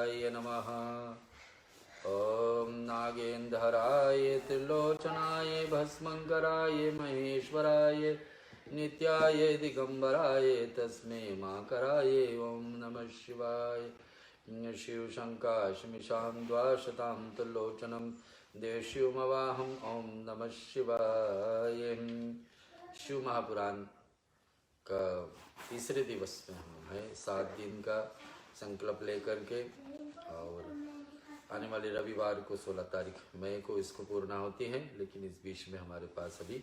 नागेन्द्राय नमः। ॐ नागेन्द्राय त्रिलोचनाय भस्मंकराय महेश्वराय नित्याय दिगंबराय तस्मै माकराय ओं नमः शिवाय। शिव शंकाशमिशां द्वाशतां त्रिलोचनं देवशिवमवाहं ओं नमः शिवाय। शिव महापुराण का तीसरे दिवस में हम हैं। 7 दिन का संकल्प लेकर के और आने वाले रविवार को 16 तारीख मई को इसको पूर्ण होती है, लेकिन इस बीच में हमारे पास अभी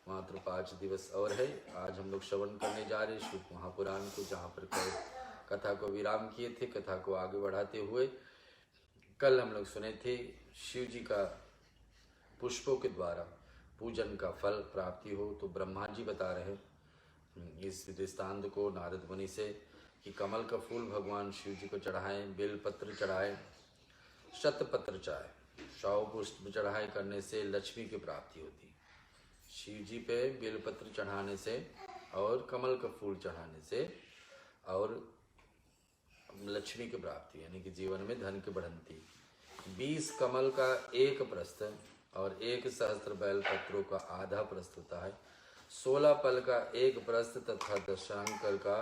मात्र 5 दिवस और है। आज हम लोग श्रवण करने जा रहे हैं शिव महापुराण को, जहाँ पर कथा को विराम किए थे। कथा को आगे बढ़ाते हुए कल हम लोग सुने थे शिव जी का पुष्पों के द्वारा पूजन का फल प्राप्ति हो, तो ब्रह्मा जी बता रहे हैं इस दृष्टांत को नारद मुनि से कि कमल का फूल भगवान शिव जी को चढ़ाएं, बेलपत्र चढ़ाएं, शतपत्र चढ़ाएं, 100 पुष्प चढ़ाए करने से लक्ष्मी की प्राप्ति होती है। शिव जी पे बेलपत्र चढ़ाने से और कमल का फूल चढ़ाने से और लक्ष्मी की प्राप्ति, यानी कि जीवन में धन की बढ़ंती। 20 कमल का एक प्रस्थ और 1 सहस्त्र बैल पत्रों का आधा प्रस्थ होता है। 16 पल का एक प्रस्थ तथा दशांकर का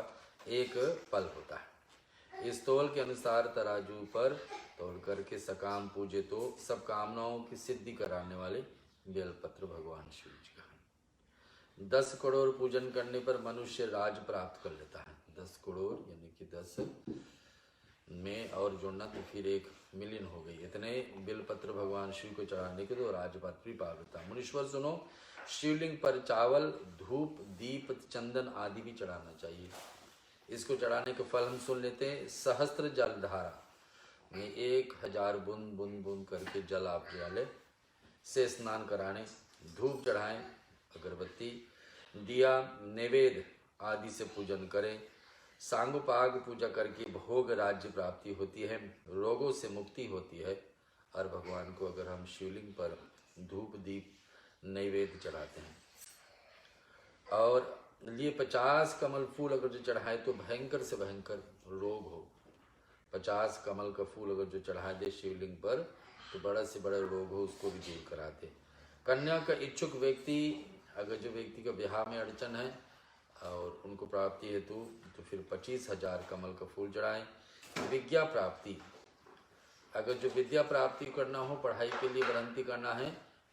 एक पल होता है। इस तौल के अनुसार तराजू पर तौल करके सकाम पूजे तो सब कामनाओं की सिद्धि कराने वाले बेलपत्र भगवान शिव जी का। 10 करोड़ पूजन करने पर मनुष्य राज प्राप्त कर लेता है। 10 करोड़ यानी कि 10 में और जोड़ना तो फिर 1 मिलियन हो गई। इतने बेलपत्र भगवान शिव को चढ़ाने के तो राजपत्र भी पा लेता। मुनीश्वर सुनो, शिवलिंग पर चावल, धूप, दीप, चंदन आदि भी चढ़ाना चाहिए। इसको चढ़ाने के फल हम सुन लेते हैं। सहस्त्र जलधारा में 1000 बूंद बूंद बूंद करके जल आप डाले से स्नान कराने, धूप चढ़ाएं, अगरबत्ती, दिया, नैवेद्य आदि से पूजन करें। सांगोपाग पूजा करके भोग राज्य प्राप्ति होती है, रोगों से मुक्ति होती है। और भगवान को अगर हम शिवलिंग पर धूप दीप नैवेद्य चढ़ाते हैं और लिए 50 कमल फूल अगर जो चढ़ाए तो भयंकर से भयंकर रोग हो, 50 कमल का फूल अगर जो चढ़ा दे शिवलिंग पर तो बड़ा से बड़ा रोग हो उसको भी दूर कराते। कन्या का इच्छुक व्यक्ति, अगर जो व्यक्ति का ब्याह में अड़चन है और उनको प्राप्ति हेतु तो फिर 25,000 कमल का फूल चढ़ाएं। विद्या प्राप्ति, अगर जो विद्या प्राप्ति करना हो, पढ़ाई के लिए बढ़ंती करना है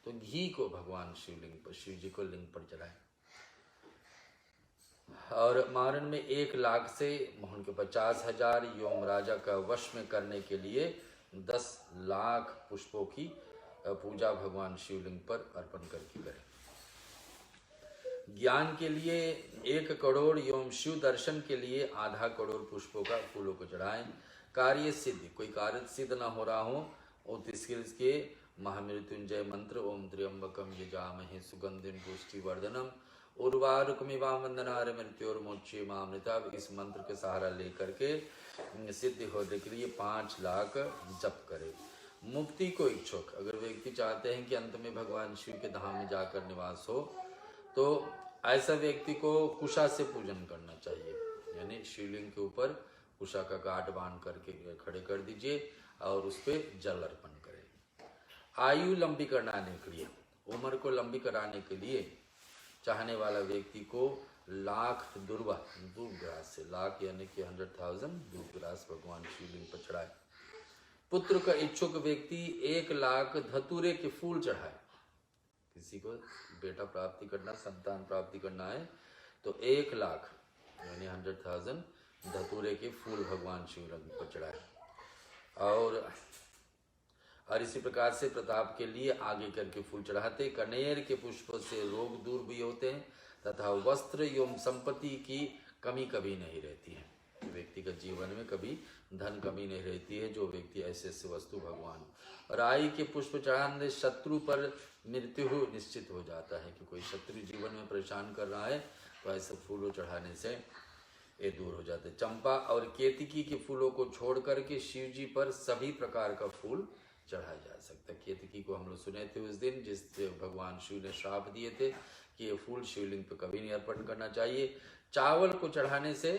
तो घी को भगवान शिवलिंग पर, शिव जी को लिंग पर चढ़ाएं। और मारण में 1 लाख से मोहन के 50,000 योम राजा का वश में करने के लिए 10 लाख पुष्पों की पूजा भगवान शिवलिंग पर अर्पण करके करें। ज्ञान के लिए 1 करोड़ योम शिव दर्शन के लिए आधा करोड़ पुष्पों का फूलों को चढ़ाएं। कार्य सिद्धि, कोई कार्य सिद्ध ना हो रहा हो और इसके महामृत्युंजय मंत्र ओम त्र्यंबकम यजामहे सुगंधिम पुष्टिवर्धनम उर्वारुकमिवावंदनार मृत्योर्मोक्षे मामृता, इस मंत्र के सहारा लेकर के सिद्धि होने के लिए 5 लाख जप करे। मुक्ति को इच्छुक, अगर व्यक्ति चाहते हैं कि अंत में भगवान शिव के धाम में जाकर निवास हो तो ऐसा व्यक्ति को कुशा से पूजन करना चाहिए, यानी शिवलिंग के ऊपर कुशा का गांठ बांध करके खड़े कर दीजिए और उस पर जल अर्पण करें। आयु लंबी कराने के लिए, उम्र को लंबी कराने के लिए चाहने वाला व्यक्ति को लाख दुर्वा, दूबग्रास से, लाख यानी कि 100,000 दूबग्रास भगवान शिवलिंग पर चढ़ाए। पुत्र का इच्छुक व्यक्ति 1 लाख धतूरे के फूल चढ़ाए। किसी को बेटा प्राप्ति करना, संतान प्राप्ति करना है तो 1 लाख यानी 100,000 धतूरे के फूल भगवान शिवलिंग पर चढ़ाए। और इसी प्रकार से प्रताप के लिए आगे करके फूल चढ़ाते। कनेर के पुष्पों से रोग दूर भी होते हैं तथा वस्त्र एवं संपत्ति की कमी कभी नहीं रहती है। व्यक्ति का जीवन में कभी धन कमी नहीं रहती है जो व्यक्ति ऐसे ऐसे वस्तु भगवान। राई के पुष्प चढ़ाने शत्रु पर मृत्यु निश्चित हो जाता है कि कोई शत्रु जीवन में परेशान कर रहा है तो ऐसे फूलों चढ़ाने से ये दूर हो जाते। चंपा और केतकी के फूलों को छोड़ करके शिव जी पर सभी प्रकार का फूल चढ़ाया जा सकता है। केतकी को हम लोग सुने थे उस दिन, जिससे भगवान शिव ने श्राप दिए थे कि ये फूल शिवलिंग पे कभी नहीं अर्पण करना चाहिए। चावल को चढ़ाने से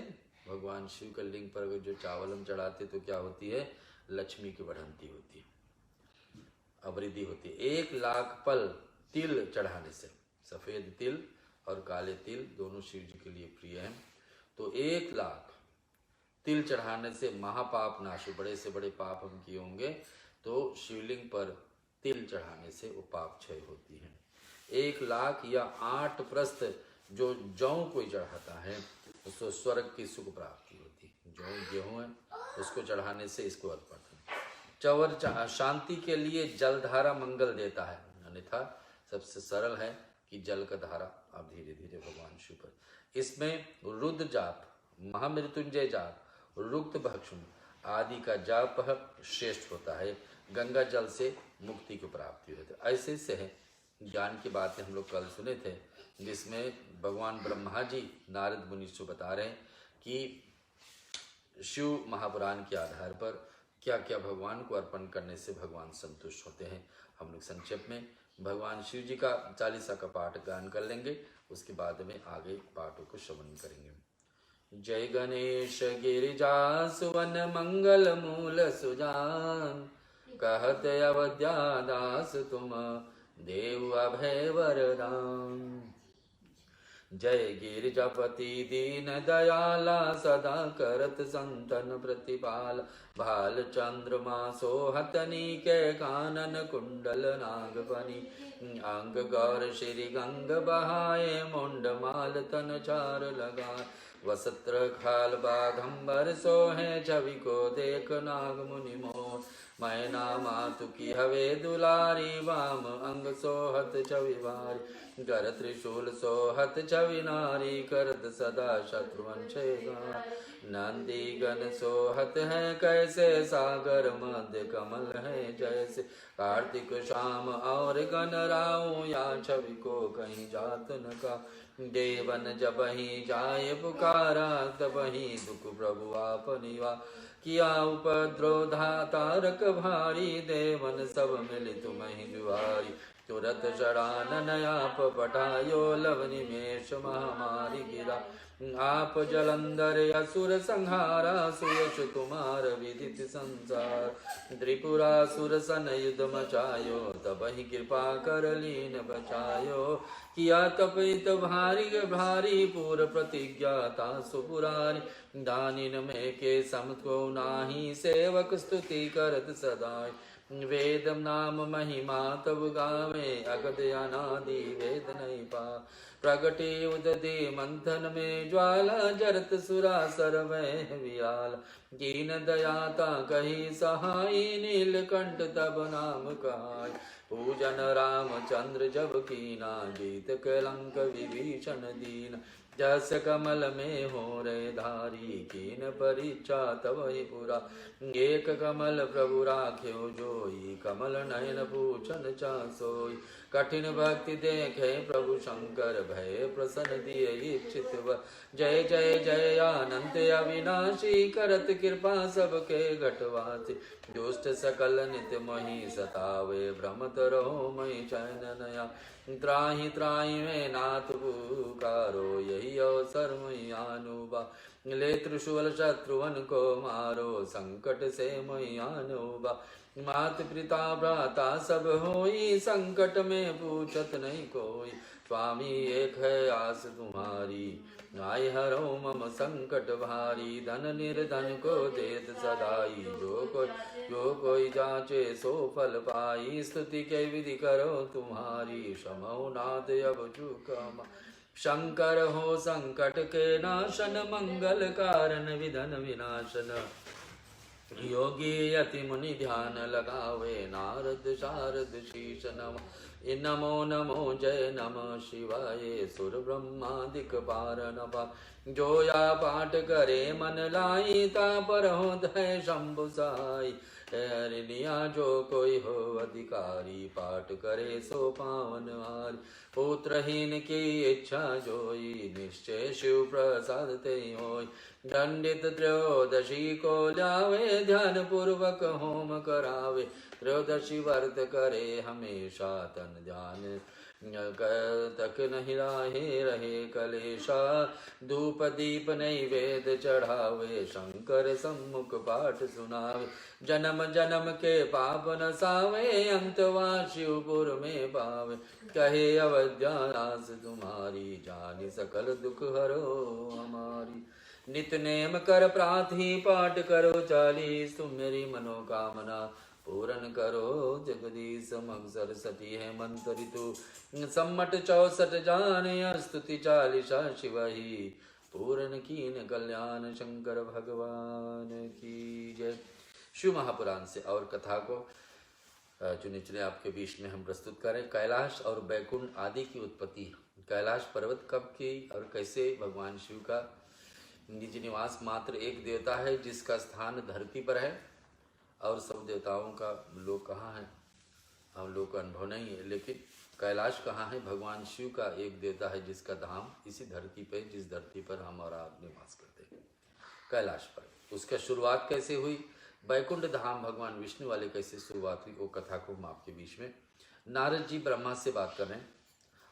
भगवान शिव के लिंग पर जो चावल हम चढ़ाते तो क्या होती है, लक्ष्मी की बढ़ंती होती है, अवृद्धि होती है। 1 लाख पल तिल चढ़ाने से, सफेद तिल और काले तिल दोनों शिव जी के लिए प्रिय हैं, तो 1 लाख तिल चढ़ाने से महापाप नाश, बड़े से बड़े पाप हम किए होंगे तो शिवलिंग पर तिल चढ़ाने से वो पाप क्षय होती है। 1 लाख या 8 प्रस्थ जो जौ कोई चढ़ाता है उसको स्वर्ग की सुख प्राप्ति होती है। जौ गेहूं है उसको चढ़ाने से इसको अर्पण है। चवर शांति के लिए जलधारा मंगल देता है, अन्यथा सबसे सरल है कि जल का धारा आप धीरे धीरे भगवान शिव पर। इसमें रुद्र जाप, महामृत्युंजय जाप, रुक्त भक्षुण आदि का जाप श्रेष्ठ होता है। गंगा जल से मुक्ति की प्राप्ति होती है। ऐसे से है ज्ञान की बातें हम लोग कल सुने थे, जिसमें भगवान ब्रह्मा जी नारद मुनि से बता रहे हैं कि शिव महापुराण के आधार पर क्या क्या भगवान को अर्पण करने से भगवान संतुष्ट होते हैं। हम लोग संक्षेप में भगवान शिव जी का 40 का पाठ गान कर लेंगे, उसके बाद में आगे पाठों को श्रवण करेंगे। जय गणेश गिरिजा सुवन मंगल मूल सुजान, कहत अवध्या दास तुम देव अभय वरदान। जय गिरिजापति दीन दयाला सदा करत संतन प्रतिपाल, भाल चंद्रमा सोहतनी के कानन कुंडल नागफनी, अंग गौर श्री गंग बहाए मुंड माल तन चार लगाए, वस्त्र खाल बाघंबर सोहे छवि को देख नाग मुनि मोह, मैना मातु की हवे दुलारी वाम अंग सोहत छवि भारी, कर त्रिशूल सोहत छवि नारी करत सदा शत्रुवंशेगा, नंदी गण सोहत है कैसे सागर मध्य कमल है जैसे, कार्तिक शाम और गण राऊ या छवि को कहीं जात न का, देवन जब ही जाए पुकारा तब ही दुख प्रभु आपनिवा, किया उपद्रव धातारक भारी, देवन सब मिल तुम ही जुआरी, तुरत शरानन आप पटायो लव निमेष महामारी गिरा, आप जलंधर असुर संहारा, सुयश तुम्हार विदित संसार, त्रिपुरासुर सन युद्ध मचायो तब ही कृपा कर लीन बचायो, किया तपित भारी भारी पूर प्रतिज्ञाता सुपुरारी, दानिन में के सम को नाही सेवक स्तुति करत सदाय, वेद नाम महिमा तब गावे अगद अनादि वेद नहीं पा, प्रगटे उददे मंथन में ज्वाला जरत सुरासर में वियाल, कीन दयाता कही सहाय नीलकंठ तब नाम कहाय, पूजन रामचंद्र जब कीना जीत कलंक विभीषण दीन, जस कमल में हो रे धारी कीन परीक्षा तब ही पुरा, एक कमल प्रभु राख्यो जोई कमल नयन पूछन चासोई, कठिन भक्ति देखे प्रभु शंकर भय प्रसन्न दिए इच्छित व, जय जय जय अनंत अविनाशी करत कृपा सबके घटवासी, दुष्ट सकल नित्य मही सतावे भ्रमत रहो मई चैन नया, त्राहि त्राहि में नाथ पुकारो यही अवसर मई आनुबा, ले त्रिशूल शत्रुवन को मारो संकट से मई आनुबा, मात पिता भ्राता सब होई संकट में पूछत नहीं कोई, स्वामी एक है आस तुम्हारी आय हरो मम संकट भारी, धन निर्धन को देत सदाई, जो कोई जाचे सो फल पाई, स्तुति के विधि करो तुम्हारी, समो नाथ अब चुकम, शंकर हो संकट के नाशन मंगल कारण विधन विनाशन, योगी यति मुनि ध्यान लगावे, नारद शारद शीश नम, नमो नमो जय नमः शिवाय, सुर ब्रह्मादिक पार नभा, जो या पाठ करे मन लाई, ता पर हो दय शंभु साई, हरिनिया जो कोई हो अधिकारी, पाठ करे सो पावन हारी, पुत्रहीन की इच्छा जोई, निश्चय शिव प्रसाद ते होई, दंडित त्रयोदशी को लावे, ध्यान पूर्वक होम करावे, त्रयोदशी व्रत करे हमेशा तन ध्यान, तक नहीं राहे रहे कलेशा। धूप दीप नैवेद्य चढ़ावे, शंकर सम्मुख पाठ सुनावे। जन्म जन्म के पाप नसावे, अंतवा शिवपुर में पावे। कहे अवध्या दास तुम्हारी, जानि सकल दुख हरो हमारी। नित नेम कर प्रार्थी, पाठ करो 40, तुम मेरी मनोकामना पूरन करो जगदीश। मग सरस्वती है मंत्र ऋतु, सम्मट 64 जाने। स्तुति 40 शिव ही, पूरन कीन कल्याण शंकर भगवान की जय। शिव महापुराण से और कथा को चुने चुने आपके बीच में हम प्रस्तुत करें। कैलाश और बैकुंठ आदि की उत्पत्ति। कैलाश पर्वत कब की और कैसे भगवान शिव का निज निवास मात्र एक देवता है जिसका स्थान धरती पर है, और सब देवताओं का लोग कहाँ हैं हम लोग को अनुभव नहीं है। लेकिन कैलाश कहाँ है? भगवान शिव का एक देवता है जिसका धाम इसी धरती पे, जिस धरती पर हम और आप निवास करते हैं, कैलाश पर। उसका शुरुआत कैसे हुई? बैकुंठ धाम भगवान विष्णु वाले कैसे शुरुआत हुई, वो कथा को हम आपके बीच में। नारद जी ब्रह्मा से बात कर रहे हैं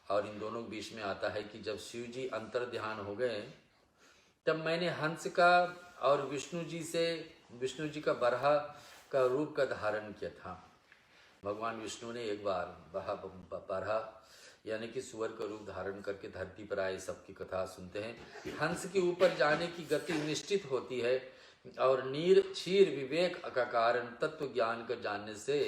और इन दोनों के बीच में आता है कि जब शिव जी अंतर ध्यान हो गए तब मैंने हंस का और विष्णु जी का बरहा का रूप का धारण किया था। भगवान विष्णु ने एक बार बरहा यानी कि सुअर का रूप धारण करके धरती पर आए। सबकी कथा सुनते हैं। हंस के ऊपर जाने की गति निश्चित होती है और नीर क्षीर विवेक का कारण तत्व ज्ञान का जानने से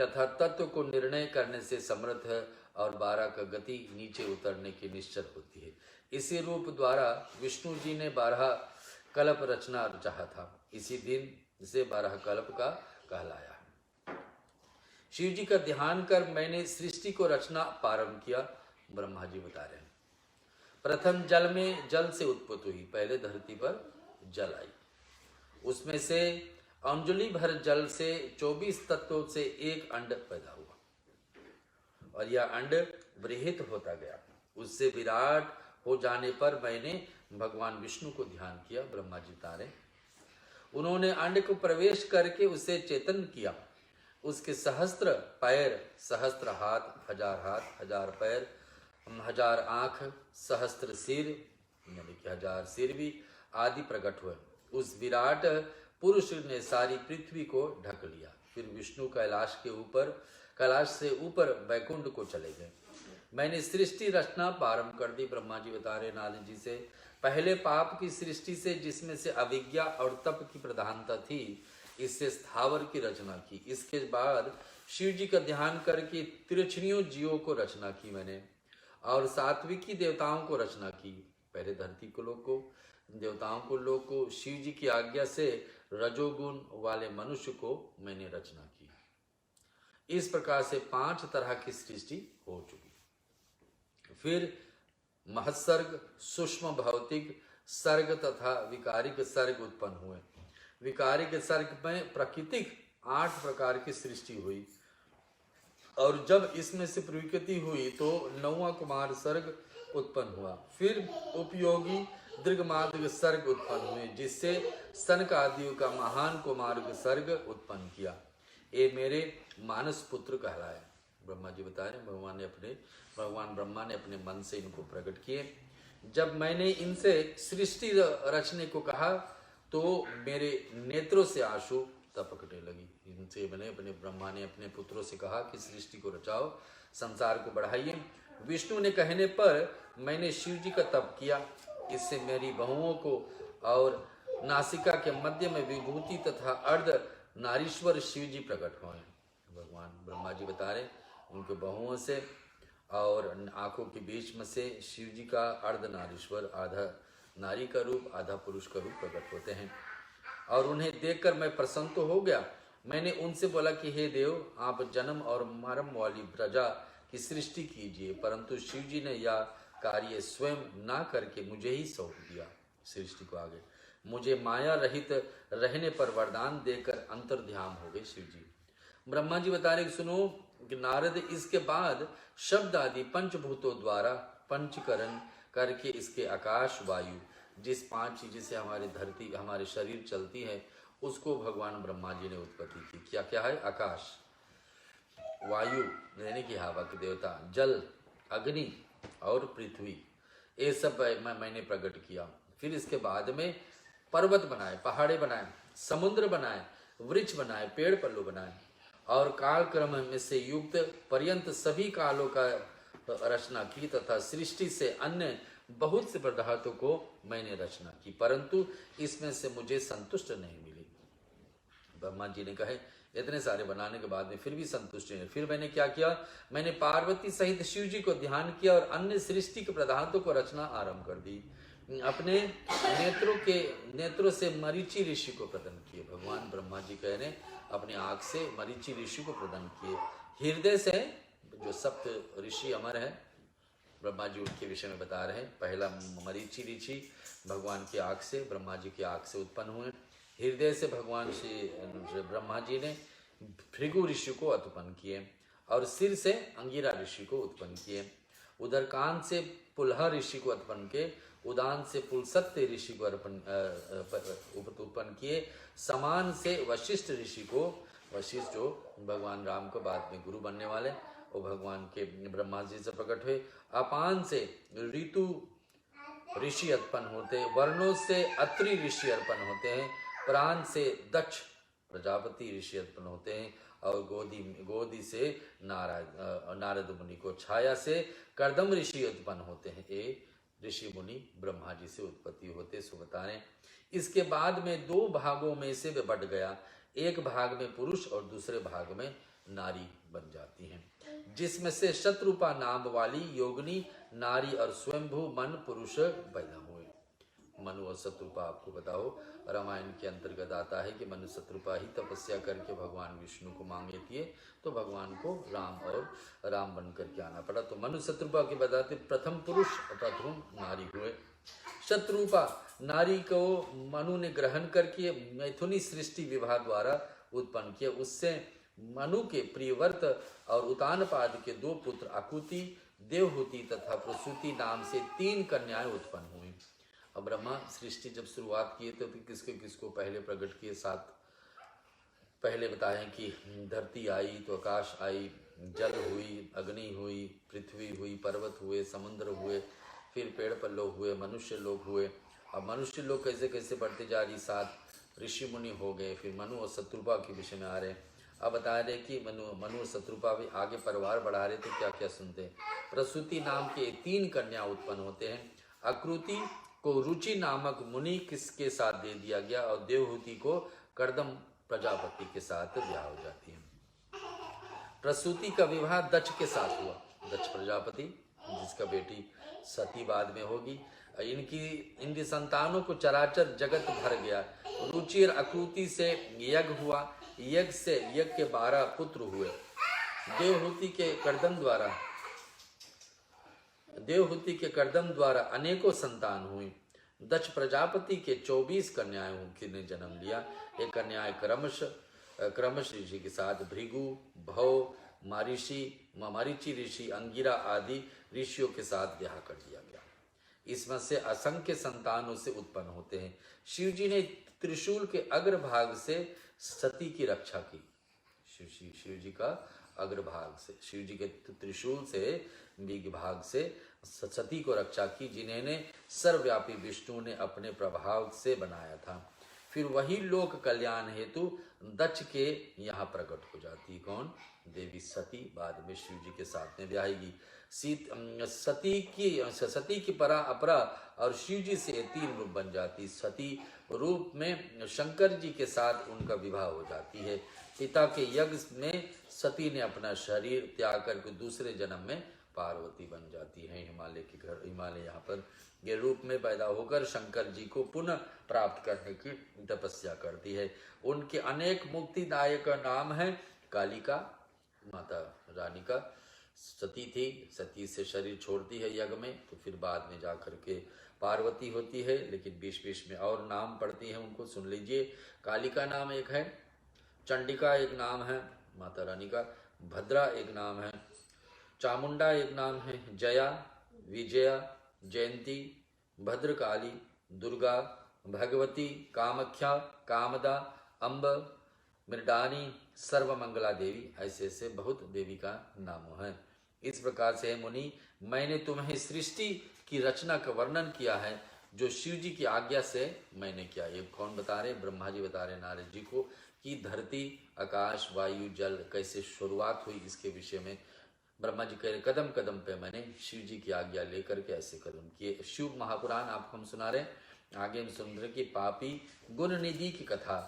तथा तत्व को निर्णय करने से समर्थ है, और बारह का गति नीचे उतरने की निश्चल होती है। इसी रूप द्वारा विष्णु जी ने 12 कल्प रचना चाहा था। इसी दिन से 12 कल्प का कहलाया। शिव जी का ध्यान कर मैंने सृष्टि को रचना प्रारंभ किया। ब्रह्मा जी बता रहे हैं प्रथम जल में जल से उत्पत्ति हुई। पहले धरती पर जल आई, उसमें से अंजलि भर जल से 24 तत्वों से एक अंड पैदा हुआ, और यह अंड बृहत होता गया। उससे विराट हो जाने पर मैंने भगवान विष्णु को ध्यान किया। ब्रह्मा जी तारे उन्होंने अंड को प्रवेश करके उसे चेतन किया। उसके सहस्त्र पैर, सहस्त्र हाथ, 1000 पैर, 1000 आँख, सहस्त्र सिर यानी कि 1000 सिर भी आदि प्रकट हुए। उस विराट पुरुष ने सारी पृथ्वी को ढक लिया। फिर विष्णु कैलाश से ऊपर बैकुंठ को चले गए। मैंने सृष्टि रचना प्रारंभ कर दी। ब्रह्मा जी बता रहे नारद जी से, पहले पाप की सृष्टि से जिसमें से अविज्ञा और तप की प्रधानता थी, इससे स्थावर की रचना की। इसके बाद शिव जी का ध्यान करके तिरछनियों जीवों को रचना की मैंने, और सात्विकी देवताओं को रचना की। पहले धरती को लोग को, देवताओं को लोग को, शिव जी की आज्ञा से रजोगुण वाले मनुष्य को मैंने रचना की। इस प्रकार से 5 तरह की सृष्टि हो चुकी। फिर महत्सर्ग, सूक्ष्म भौतिक सर्ग तथा विकारिक सर्ग उत्पन्न हुए। विकारिक सर्ग में प्राकृतिक 8 प्रकार की सृष्टि हुई, और जब इसमें से प्रकृति हुई तो 9वां कुमार सर्ग उत्पन्न हुआ। फिर उपयोगी दीर्घमार्ग सर्ग उत्पन्न हुए, जिससे सनक आदियों का महान कुमार्ग सर्ग उत्पन्न किया। ये मेरे मानस पुत्र कहलाए। ब्रह्मा जी बता रहे भगवान ब्रह्मा ने अपने मन से इनको प्रकट किए। जब मैंने इनसे सृष्टि रचने को कहा तो मेरे नेत्रों से आंसू टपकने लगी। इनसे ब्रह्मा ने अपने पुत्रों से कहा कि सृष्टि को रचाओ, संसार को बढ़ाइए। विष्णु ने कहने पर मैंने शिव जी का तप किया। इससे मेरी बहुओं को और नासिका के मध्य में विभूति तथा अर्ध नारीश्वर शिव जी प्रकट हुए। भगवान ब्रह्मा जी बता रहे उनके बहुओं से और आंखों के बीच में से शिव जी का अर्ध नारीश्वर, आधा नारी का रूप, आधा पुरुष का रूप प्रकट होते हैं। और उन्हें देखकर मैं प्रसन्न तो हो गया। मैंने उनसे बोला कि हे देव, आप जन्म और मरण वाली प्रजा की सृष्टि कीजिए, परंतु शिव जी ने यह कार्य स्वयं ना करके मुझे ही सौंप दिया सृष्टि को आगे। मुझे माया रहित रहने पर वरदान देकर अंतर ध्यान हो गए शिव जी। ब्रह्मा जी बता रहे सुनो कि नारद इसके बाद शब्द आदि पंचभूतों द्वारा पंचकरण करके इसके आकाश, वायु, जिस 5 चीजें से हमारी धरती, हमारे शरीर चलती है, उसको भगवान ब्रह्मा जी ने उत्पत्ति की। क्या क्या है? आकाश, वायु यानी कि हवा के देवता, जल, अग्नि और पृथ्वी, ये सब मैंने प्रकट किया। फिर इसके बाद में पर्वत बनाए, पहाड़े बनाए, समुद्र बनाए, वृक्ष बनाए, पेड़ पल्लू बनाए और काल क्रम में से युक्त पर्यंत सभी कालों का रचना की तथा सृष्टि से अन्य बहुत से पदार्थों को मैंने रचना की, परंतु इसमें से मुझे संतुष्ट नहीं मिली। ब्रह्मा जी ने कहे इतने सारे बनाने के बाद में फिर भी संतुष्ट नहीं। फिर मैंने क्या किया, मैंने पार्वती सहित शिव जी को ध्यान किया और अन्य सृष्टि के पदार्थों को रचना आरंभ कर दी। अपने नेत्रों से मरीचि ऋषि को प्रदान किए। भगवान ब्रह्मा जी कह रहे अपने आंख से मरीचि ऋषि को प्रदान किए। हृदय से जो सप्त ऋषि अमर है, ब्रह्मा जी उनके विषय में बता रहे हैं। पहला मरीचि ऋषि भगवान की आंख से, ब्रह्मा जी की आंख से उत्पन्न हुए। हृदय से भगवान श्री ब्रह्मा जी ने भृगु ऋषि को उत्पन्न किए और सिर से अंगिरा ऋषि को उत्पन्न किए। उधर कान से पुलह ऋषि को उत्पन्न किए, उदान से पुलसत्य ऋषि को उत्पन्न किए, समान से वशिष्ठ ऋषि को, वशिष्ठ जो भगवान राम को बाद में गुरु बनने वाले, वो भगवान के ब्रह्मा जी से प्रकट हुए। अपान से ऋतु ऋषि उत्पन्न होते हैं, वर्णों से अत्रि ऋषि उत्पन्न होते हैं, प्राण से दक्ष प्रजापति ऋषि उत्पन्न होते हैं और गोदी से नारद मुनि को, छाया से कर्दम ऋषि उत्पन्न होते हैं। ये ऋषि मुनि ब्रह्मा जी से उत्पत्ति होते सो बता रहे। इसके बाद में दो भागों में से वे बट गया, एक भाग में पुरुष और दूसरे भाग में नारी बन जाती हैं, जिसमें से शत्रुपा नाम वाली योगिनी नारी और स्वयंभू मन पुरुष पैदा हुए। मनु और शत्रुपा आपको बताओ रामायण के अंतर्गत आता है कि मनु शत्रुपा ही तपस्या करके भगवान विष्णु को मांगे थे, तो भगवान को राम बन करके आना पड़ा। तो मनु शत्रुपा के बताते प्रथम पुरुष और प्रथम नारी हुए। शत्रुपा नारी को मनु ने ग्रहण करके मैथुनी सृष्टि विवाह द्वारा उत्पन्न किया। उससे मनु के प्रियव्रत और उतानपाद के दो पुत्र आकुति, देवहूति तथा प्रसूति नाम से 3 कन्याएं उत्पन्न हुई। अब ब्रह्मा सृष्टि जब शुरुआत किए तो किसको पहले प्रकट किए? 7 पहले बताएं कि धरती आई तो आकाश आई, जल हुई, अग्नि हुई, पृथ्वी हुई, पर्वत हुए, समुद्र हुए, फिर पेड़ पल्लव हुए, मनुष्य लोग हुए। अब मनुष्य लोग कैसे कैसे बढ़ते जा रही, 7 ऋषि मुनि हो गए। फिर मनु और शत्रुपा के विषय में आ रहे। अब बता रहे कि मनु और शत्रुपा भी आगे परिवार बढ़ा रहे तो क्या क्या सुनते हैं। प्रसूति नाम के 3 कन्या उत्पन्न होते हैं। आकृति को रुचि नामक मुनि किसके साथ दे दिया गया और देवहूति को कर्दम प्रजापति के साथ ब्याह हो जाती है। प्रसूति का विवाह दक्ष के साथ हुआ, दक्ष प्रजापति जिसका बेटी सती बाद में होगी। इनकी संतानों को चराचर जगत भर गया। रुचि और आकृति से यज्ञ हुआ, यज्ञ से यज्ञ के 12 पुत्र हुए। देवहूति के कर्दम द्वारा अनेकों संतान हुई। दक्ष प्रजापति के 24 कन्याओं ने जन्म लिया। एक कन्याएं क्रमश ऋषि के साथ भृगु, भव, मरीचि ऋषि, अंगिरा आदि ऋषियों के साथ ब्याह कर दिया गया। इसमें से असंख्य संतानों से उत्पन्न होते हैं। शिव जी ने त्रिशूल के अग्रभाग से सती की रक्षा की। शिव जी का अग्रभाग से, शिव जी के त्रिशूल से बीग भाग से सती को रक्षा की, जिन्हें सर्वव्यापी विष्णु ने अपने प्रभाव से बनाया था। फिर वही लोक कल्याण हेतु दक्ष के यहाँ प्रकट हो जाती। कौन? देवी सती बाद में शिव जी के साथ में ब्याहेगी। सती की परा अपरा और शिव जी से 3 रूप बन जाती। सती रूप में शंकर जी के साथ उनका विवाह हो जाती है। पिता के यज्ञ में सती ने अपना शरीर त्याग करके दूसरे जन्म में पार्वती बन जाती है। हिमालय यहाँ पर ये रूप में पैदा होकर शंकर जी को पुनः प्राप्त करने की तपस्या करती है। उनके अनेक मुक्तिदायक नाम है। कालिका माता रानी का सती थी, सती से शरीर छोड़ती है यज्ञ में, तो फिर बाद में जाकर के पार्वती होती है। लेकिन बीच में और नाम पड़ती है, उनको सुन लीजिए। कालिका नाम एक है, चंडिका एक नाम है माता रानी का, भद्रा एक नाम है, चामुंडा एक नाम है, जया, विजया, जयंती, भद्रकाली, दुर्गा, भगवती, कामाख्या, कामदा, अम्ब, मृडानी, सर्वमंगला देवी, ऐसे ऐसे बहुत देवी का नाम है। इस प्रकार से मुनि, मैंने तुम्हें सृष्टि की रचना का वर्णन किया है जो शिव जी की आज्ञा से मैंने किया। ये कौन बता रहे? ब्रह्मा जी बता रहे नारद जी को कि धरती, आकाश, वायु, जल कैसे शुरुआत हुई, इसके विषय में ब्रह्मा जी कह रहे कदम कदम पे मैंने शिव जी की आज्ञा लेकर के ऐसे कदम किए। शिव महापुराण आपको हम सुना रहे। आगे हम सुन रहे कि पापी गुण निधि की कथा।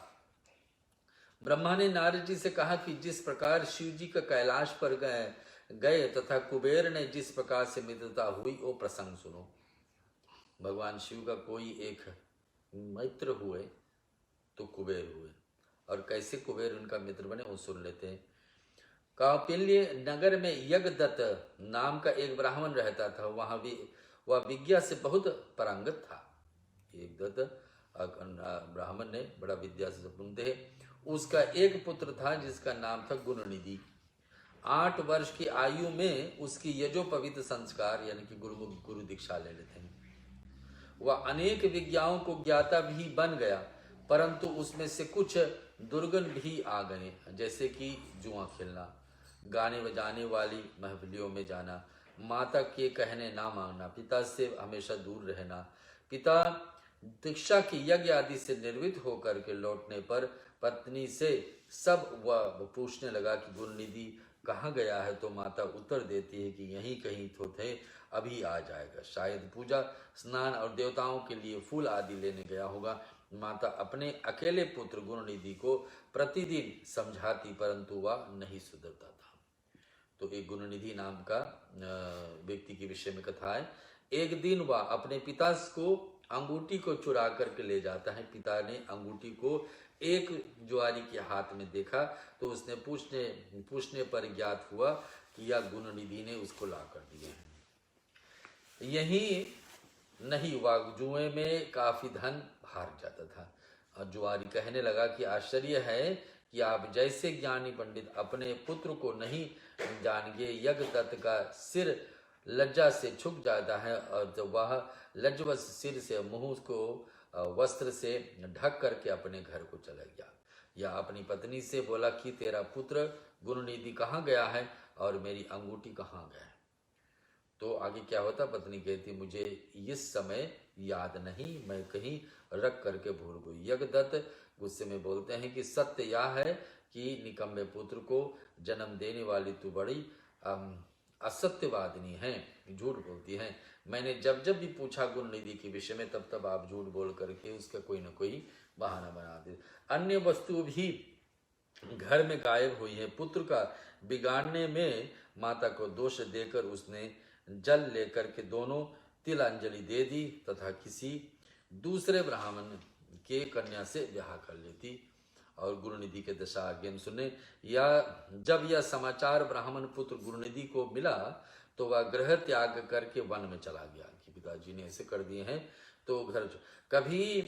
ब्रह्मा ने नारद जी से कहा कि जिस प्रकार शिव जी का कैलाश पर गए तथा कुबेर ने जिस प्रकार से मित्रता हुई वो प्रसंग सुनो। भगवान शिव का कोई एक मित्र हुए तो कुबेर हुए, और कैसे कुबेर उनका मित्र बने वो सुन लेते हैं। कौटिल्य नगर में यज्ञदत्त नाम का एक ब्राह्मण रहता था। वहां भी वह विद्या से बहुत पारंगत था। यज्ञदत्त ब्राह्मण ने बड़ा विद्या से संपन्न थे। उसका एक पुत्र था जिसका नाम था गुणनिधि। 8 वर्ष की आयु में उसकी यजोपवित संस्कार यानी कि गुरु दीक्षा ले लेते हैं। वह अनेक विद्याओं को ज्ञाता भी बन गया, परंतु उसमें से कुछ दुर्गुण भी आ गए, जैसे कि जुआ खेलना, गाने बजाने वाली महफिलों में जाना, माता के कहने ना मानना, पिता से हमेशा दूर रहना। पिता दीक्षा की यज्ञ आदि से निर्वृत्त होकर के लौटने पर पत्नी से सब वह पूछने लगा कि गुरुनिधि कहाँ गया है, तो माता उत्तर देती है कि यहीं कहीं तो थे, अभी आ जाएगा, शायद पूजा स्नान और देवताओं के लिए फूल आदि लेने गया होगा। माता अपने अकेले पुत्र गुणनिधि को प्रतिदिन समझाती, परंतु वह नहीं सुधरता था। तो एक गुणनिधि नाम का व्यक्ति के विषय में कथा है। एक दिन वह अपने पिता को अंगूठी को चुरा करके ले जाता है। पिता ने अंगूठी को एक जुआरी के हाथ में देखा तो उसने पूछने पर ज्ञात हुआ कि यह गुणनिधि ने उसको ला कर दिए हैं। यही नहीं, वह जुए में काफी धन हार जाता था। और जुआरी कहने लगा कि आश्चर्य है कि आप जैसे ज्ञानी पंडित अपने पुत्र को नहीं जानेंगे। यज्ञदत्त का सिर लज्जा से झुक जाता है और जब वह लज्जवश सिर से मुंह को वस्त्र से ढक करके अपने घर को चला गया। या अपनी पत्नी से बोला कि तेरा पुत्र गुणनिधि कहाँ गया है और मेरी अंगूठी कहाँ गया है। तो आगे क्या होता? पत्नी कहती मुझे इस समय याद नहीं, मैं कहीं रख करके भूल गई। यज्ञदत्त गुस्से में बोलते हैं कि सत्य यह है कि निकम्मे पुत्र को जन्म देने वाली तू बड़ी असत्यवादिनी है, झूठ बोलती है। मैंने जब जब भी पूछा गुणनिधि के विषय में, तब तब आप झूठ बोल करके उसका कोई न कोई बहाना बना दे। अन्य वस्तु भी घर में गायब हुई है। पुत्र का बिगाड़ने में माता को दोष देकर उसने जल लेकर के दोनों तिलांजलि दे दी तथा किसी दूसरे ब्राह्मण के कन्या से ब्याह कर लेती। और गुरुनिधि के दशा आगे हम सुने। या जब यह समाचार ब्राह्मण पुत्र गुरुनिधि को मिला तो वह गृह त्याग करके वन में चला गया कि पिताजी ने ऐसे कर दिए हैं तो घर। कभी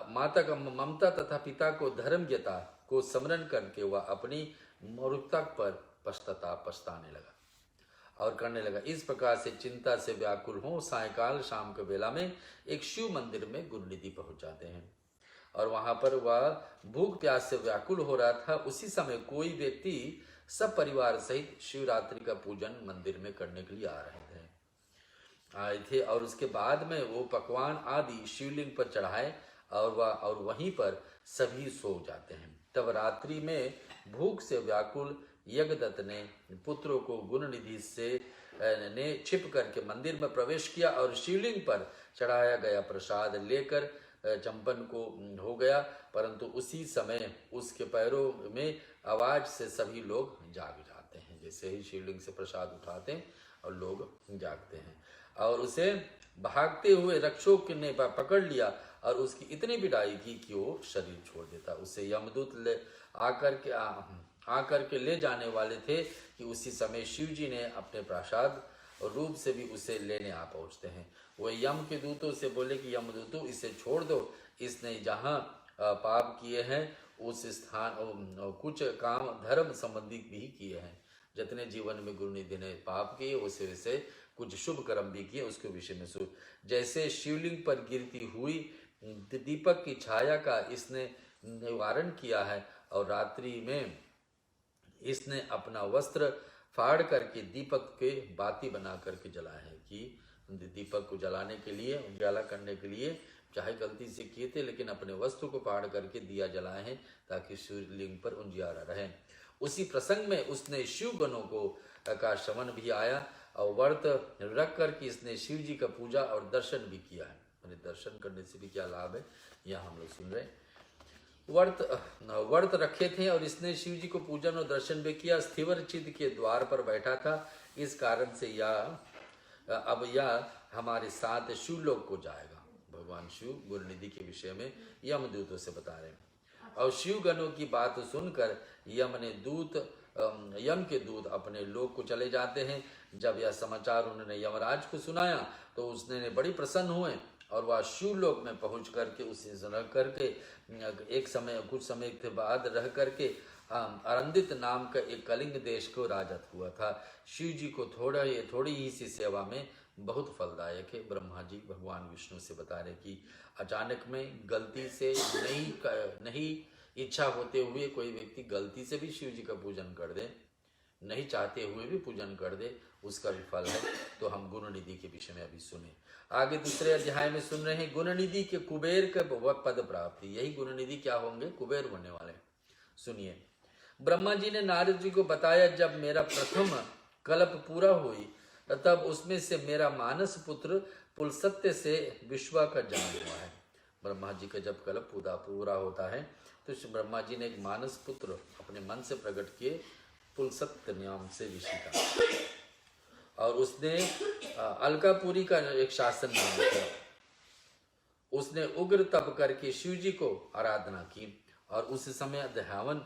माता का ममता तथा पिता को धर्मज्ञता को स्मरण करके वह अपनी मूर्खता पर पछताने लगा और करने लगा। इस प्रकार से चिंता से व्याकुल हो सायकाल शाम के बेला में एक शिव मंदिर में गुरुनिधि पहुंच जाते हैं और वहां पर वह भूख प्यास से व्याकुल हो रहा था। उसी समय कोई व्यक्ति सब परिवार सहित शिवरात्रि का पूजन मंदिर में करने के लिए आए थे और उसके बाद में वो पकवान आदि शिवलिंग पर चढ़ाए और वहीं पर सभी सो जाते हैं। तब रात्रि में भूख से व्याकुल यज्ञदत्त ने पुत्रों को गुणनिधि से ने छिप करके मंदिर में प्रवेश किया और शिवलिंग पर चढ़ाया गया प्रसाद लेकर चंपन को हो गया। परंतु उसी समय उसके पैरों में आवाज से सभी लोग जाग जाते हैं। जैसे ही शिवलिंग से प्रसाद उठाते हैं और लोग जागते हैं और उसे भागते हुए रक्षक ने पकड़ लिया और उसकी इतनी पिटाई की कि वो शरीर छोड़ देता। उसे यमदूत ले आकर के ले जाने वाले थे कि उसी समय शिव जी ने अपने प्रसाद रूप से भी उसे लेने आ पहुंचते हैं। वो यम के दूतों से बोले कि यमदूतों इसे छोड़ दो, इसने जहाँ पाप किए हैं उस स्थान कुछ काम धर्म संबंधी भी किए हैं। जितने जीवन में गुरुनिधि ने पाप किए उसे वैसे कुछ शुभ कर्म भी किए, उसके विषय में शुभ। जैसे शिवलिंग पर गिरती हुई दीपक की छाया का इसने निवारण किया है और रात्रि में इसने अपना वस्त्र फाड़ करके दीपक के बाती बना करके जलाए हैं। कि दीपक को जलाने के लिए, उजाला करने के लिए, चाहे गलती से किए थे लेकिन अपने वस्त्र को फाड़ करके दिया जलाए हैं ताकि शिवलिंग पर उजियारा रहे। उसी प्रसंग में उसने शिव गणों को का श्रवण भी आया और व्रत रख करके इसने शिव जी का पूजा और दर्शन भी किया है। मैंने दर्शन करने से भी क्या लाभ है, यह हम लोग सुन रहे हैं। व्रत रखे थे और इसने शिव जी को पूजन और दर्शन भी किया। स्थिवर चित्त के द्वार पर बैठा था, इस कारण से अब यह हमारे साथ शिवलोक को जाएगा। भगवान शिव गुरुनिधि के विषय में यमदूतों से बता रहे हैं। और शिव गणों की बात सुनकर यम के दूत अपने लोक को चले जाते हैं। जब यह समाचार उन्होंने यमराज को सुनाया तो उसने बड़ी प्रसन्न हुए और वह शिवलोक में पहुंच करके उसे रह करके कुछ समय के बाद रह करके अरंदित नाम का एक कलिंग देश को राजत हुआ था। शिव जी को थोड़ी ही सी सेवा में बहुत फलदायक है। ब्रह्मा जी भगवान विष्णु से बता रहे कि अचानक में गलती से नहीं इच्छा होते हुए कोई व्यक्ति गलती से भी शिव जी का पूजन कर दे, नहीं चाहते हुए भी पूजन कर दे, उसका भी फल है। तो हम गुणनिधि के विषय में अभी सुने। आगे दूसरे अध्याय में सुन रहे हैं गुणनिधि के कुबेर के पद प्राप्ति। यही गुणनिधि क्या होंगे, कुबेर होने वाले। सुनिए, ब्रह्मा जी ने नारद जी को बताया, जब मेरा प्रथम कल्प पूरा हुई तब उसमें से मेरा मानस पुत्र पुलसत्य से विश्वा का जन्म हुआ है। ब्रह्मा जी का जब कल्प पूरा होता है तो ब्रह्मा जी ने एक मानस पुत्र अपने मन से प्रकट किए, पुलसत्य नाम से ऋषि का। और उसने अलकापुरी का एक शासन बना था। उसने उग्र तप करके शिव जी को आराधना की और उस समय दह्यावन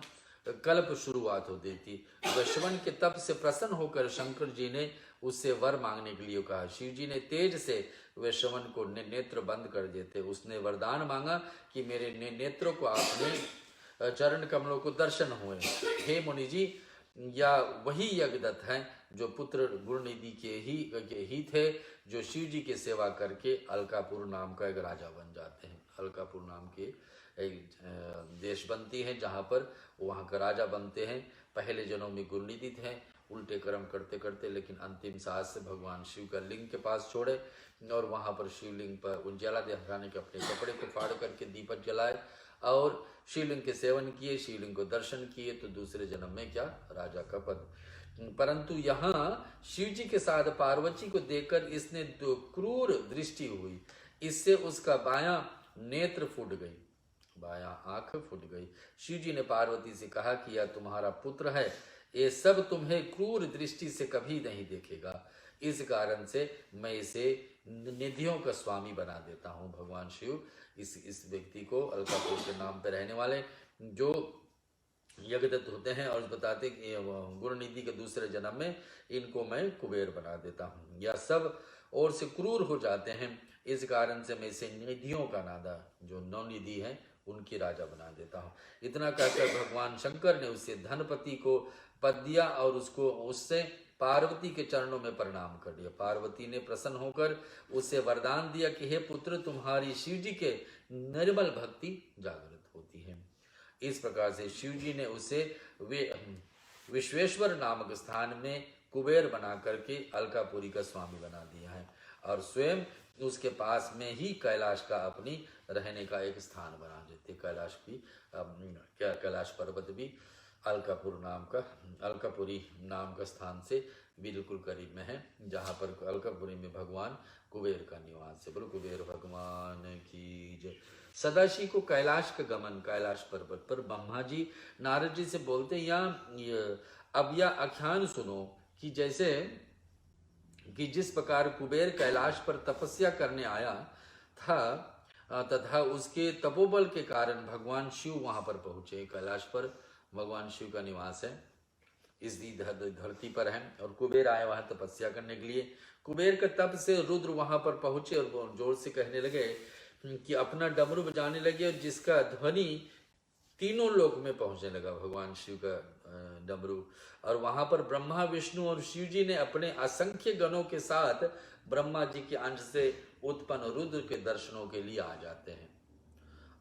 कल्प शुरुआत होती थी। वैश्वन के तप से प्रसन्न होकर शंकर जी ने उससे वर मांगने के लिए कहा। शिव जी ने तेज से वैश्वन को नेत्र बंद कर दिए थे। उसने वरदान मांगा कि मेरे नेत्रों को आपने चरण कमलों को दर्शन हुए। हे मुनि जी, या वही यज्ञदत्त हैं जो पुत्र गुणनिधि के ही थे, जो शिव जी की सेवा करके अलकापुर नाम का एक राजा बन जाते हैं। अलकापुर नाम के एक देश बनती है जहाँ पर वहाँ का राजा बनते हैं। पहले जन्म में गुणनिधि थे, उल्टे कर्म करते करते लेकिन अंतिम सांस से भगवान शिव का लिंग के पास छोड़े और वहाँ पर शिवलिंग पर उजाला दिखाने के अपने कपड़े को फाड़ करके दीपक जलाए और शिवलिंग के सेवन किए, शिवलिंग को दर्शन किए। तो दूसरे जन्म में क्या, राजा का पद। परंतु यहाँ शिव जी के साथ पार्वती को देखकर इसने क्रूर दृष्टि हुई। इससे उसका बायां नेत्र फूट गई, बायां आंख फूट गई। शिव जी ने पार्वती से कहा कि यह तुम्हारा पुत्र है, ये सब तुम्हें क्रूर दृष्टि से कभी नहीं देखेगा। इस कारण से मैं इसे निधियों का स्वामी बना देता हूँ। भगवान शिव इस व्यक्ति को, अलकापुर के नाम पर रहने वाले जो यज्ञदत्त होते हैं, और बताते कि गुणनिधि के दूसरे जन्म में इनको मैं कुबेर बना देता हूँ। यह सब और से क्रूर हो जाते हैं, इस कारण से मैं इसे निधियों का नादा, जो नवनिधि है, उनकी राजा बना देता हूँ। इतना कहकर भगवान शंकर ने उसे धनपति को पद दिया और उससे पार्वती के चरणों में प्रणाम कर दिया। पार्वती ने प्रसन्न होकर उसे वरदान दिया कि हे पुत्र, तुम्हारी शिव जी के निर्मल भक्ति जागृत होती है। इस प्रकार से शिव जी ने उसे विश्वेश्वर नामक स्थान में कुबेर बना करके अलकापुरी का स्वामी बना दिया है और स्वयं उसके पास में ही कैलाश का अपनी रहने का एक स्थान बना देते। कैलाश भी कैलाश पर्वत भी अलकापुरी नाम का स्थान से बिल्कुल करीब में है, जहाँ पर अलकापुरी में भगवान कुबेर का निवास है। बोलो कुबेर भगवान की जय। सदाशिव को कैलाश का गमन, कैलाश पर्वत पर ब्रह्मा जी नारद जी से बोलते अब यह आख्यान सुनो कि जैसे कि जिस प्रकार कुबेर कैलाश पर तपस्या करने आया था तथा उसके तपोबल के कारण भगवान शिव वहां पर पहुंचे। कैलाश पर भगवान शिव का निवास है, इस धरती पर है, और कुबेर आए वहां तपस्या करने के लिए। कुबेर के तप से रुद्र वहां पर पहुंचे और जोर से कहने लगे कि अपना डमरू बजाने लगे, और जिसका ध्वनि तीनों लोक में पहुंचने लगा, भगवान शिव का डमरू। और वहां पर ब्रह्मा, विष्णु और शिव जी ने अपने असंख्य गणों के साथ ब्रह्मा जी के अंश से उत्पन्न रुद्र के दर्शनों के लिए आ जाते हैं।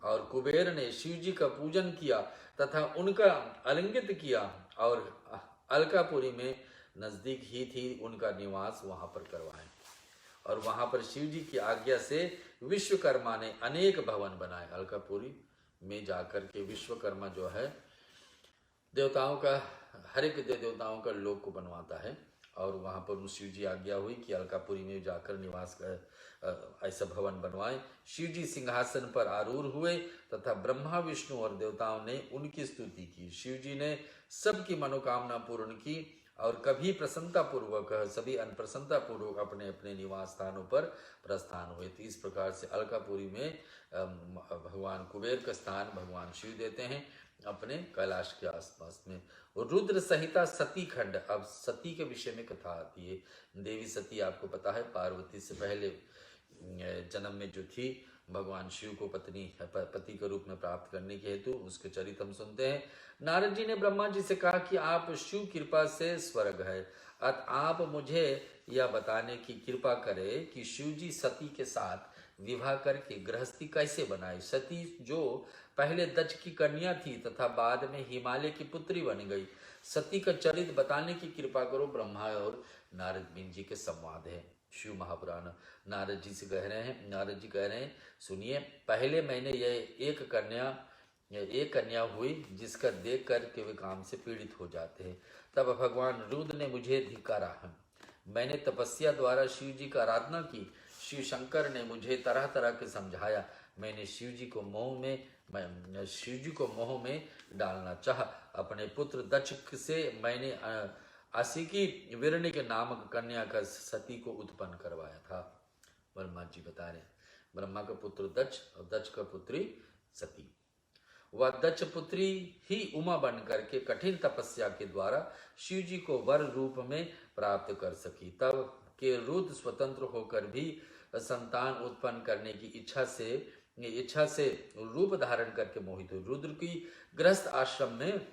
और कुबेर ने शिव जी का पूजन किया तथा उनका आलिंगित किया और अलकापुरी में नजदीक ही थी उनका निवास वहां पर करवाए। और वहां पर शिव जी की आज्ञा से विश्वकर्मा ने अनेक भवन बनाए। अलकापुरी में जाकर के विश्वकर्मा जो है देवताओं का, हर एक देवताओं का लोक को बनवाता है। और वहां पर शिव जी आज्ञा हुई कि अलकापुरी में जाकर निवास कर ऐसा भवन बनवाए। शिव जी सिंहासन पर आरूढ़ हुए तथा ब्रह्मा विष्णु और देवताओं ने उनकी स्तुति की। शिव जी ने सबकी मनोकामना पूर्ण की और कभी प्रसन्नता पूर्वक सभी अनप्रसन्नता पूर्वक अपने अपने निवास स्थानों पर प्रस्थान हुए। तो इस प्रकार से अलकापुरी में भगवान कुबेर का स्थान भगवान शिव देते हैं अपने कैलाश के आसपास में। रुद्र संहिता सती खंड। अब सती के विषय में कथा आती है। देवी सती आपको पता है पार्वती से पहले जन्म में जो थी, भगवान शिव को पति के रूप में प्राप्त करने के हेतु उसके चरित्र हम सुनते हैं। नारद जी ने ब्रह्मा जी से कहा कि आप शिव कृपा से स्वर्ग है, अतः आप मुझे यह बताने की कृपा करें कि शिव जी सती के साथ विवाह करके गृहस्थी कैसे बनाई। सती जो पहले दक्ष की कन्या थी तथा बाद में हिमालय की पुत्री बन गई। सती का चरित्र बताने की कृपा करो। ब्रह्मा और नारद बिन जी के संवाद है शिव महापुराण। नारद जी से कह रहे हैं, नारद जी कह रहे हैं सुनिए, पहले मैंने यह एक कन्या हुई जिसका देख कर के वे काम से पीड़ित हो जाते हैं। तब भगवान रुद्र ने मुझे धिक्कारा। मैंने तपस्या द्वारा शिव जी का आराधना की। शिव शंकर ने मुझे तरह तरह के समझाया। मैंने शिव जी को मोह में डालना चाहा। अपने पुत्र दक्ष से मैंने आसिकी विरणी के नामक कन्या का सती को उत्पन्न करवाया था। ब्रह्मा जी बता रहे, ब्रह्मा का पुत्र दक्ष और दक्ष का पुत्री सती। वह दक्ष पुत्री ही उमा बन करके कठिन तपस्या के द्वारा शिव जी को वर रूप में प्राप्त कर सकी। तब के रुद्र स्वतंत्र होकर भी संतान उत्पन्न करने की इच्छा से रूप धारण करके मोहित हुए। रुद्र की गृहस्थ आश्रम में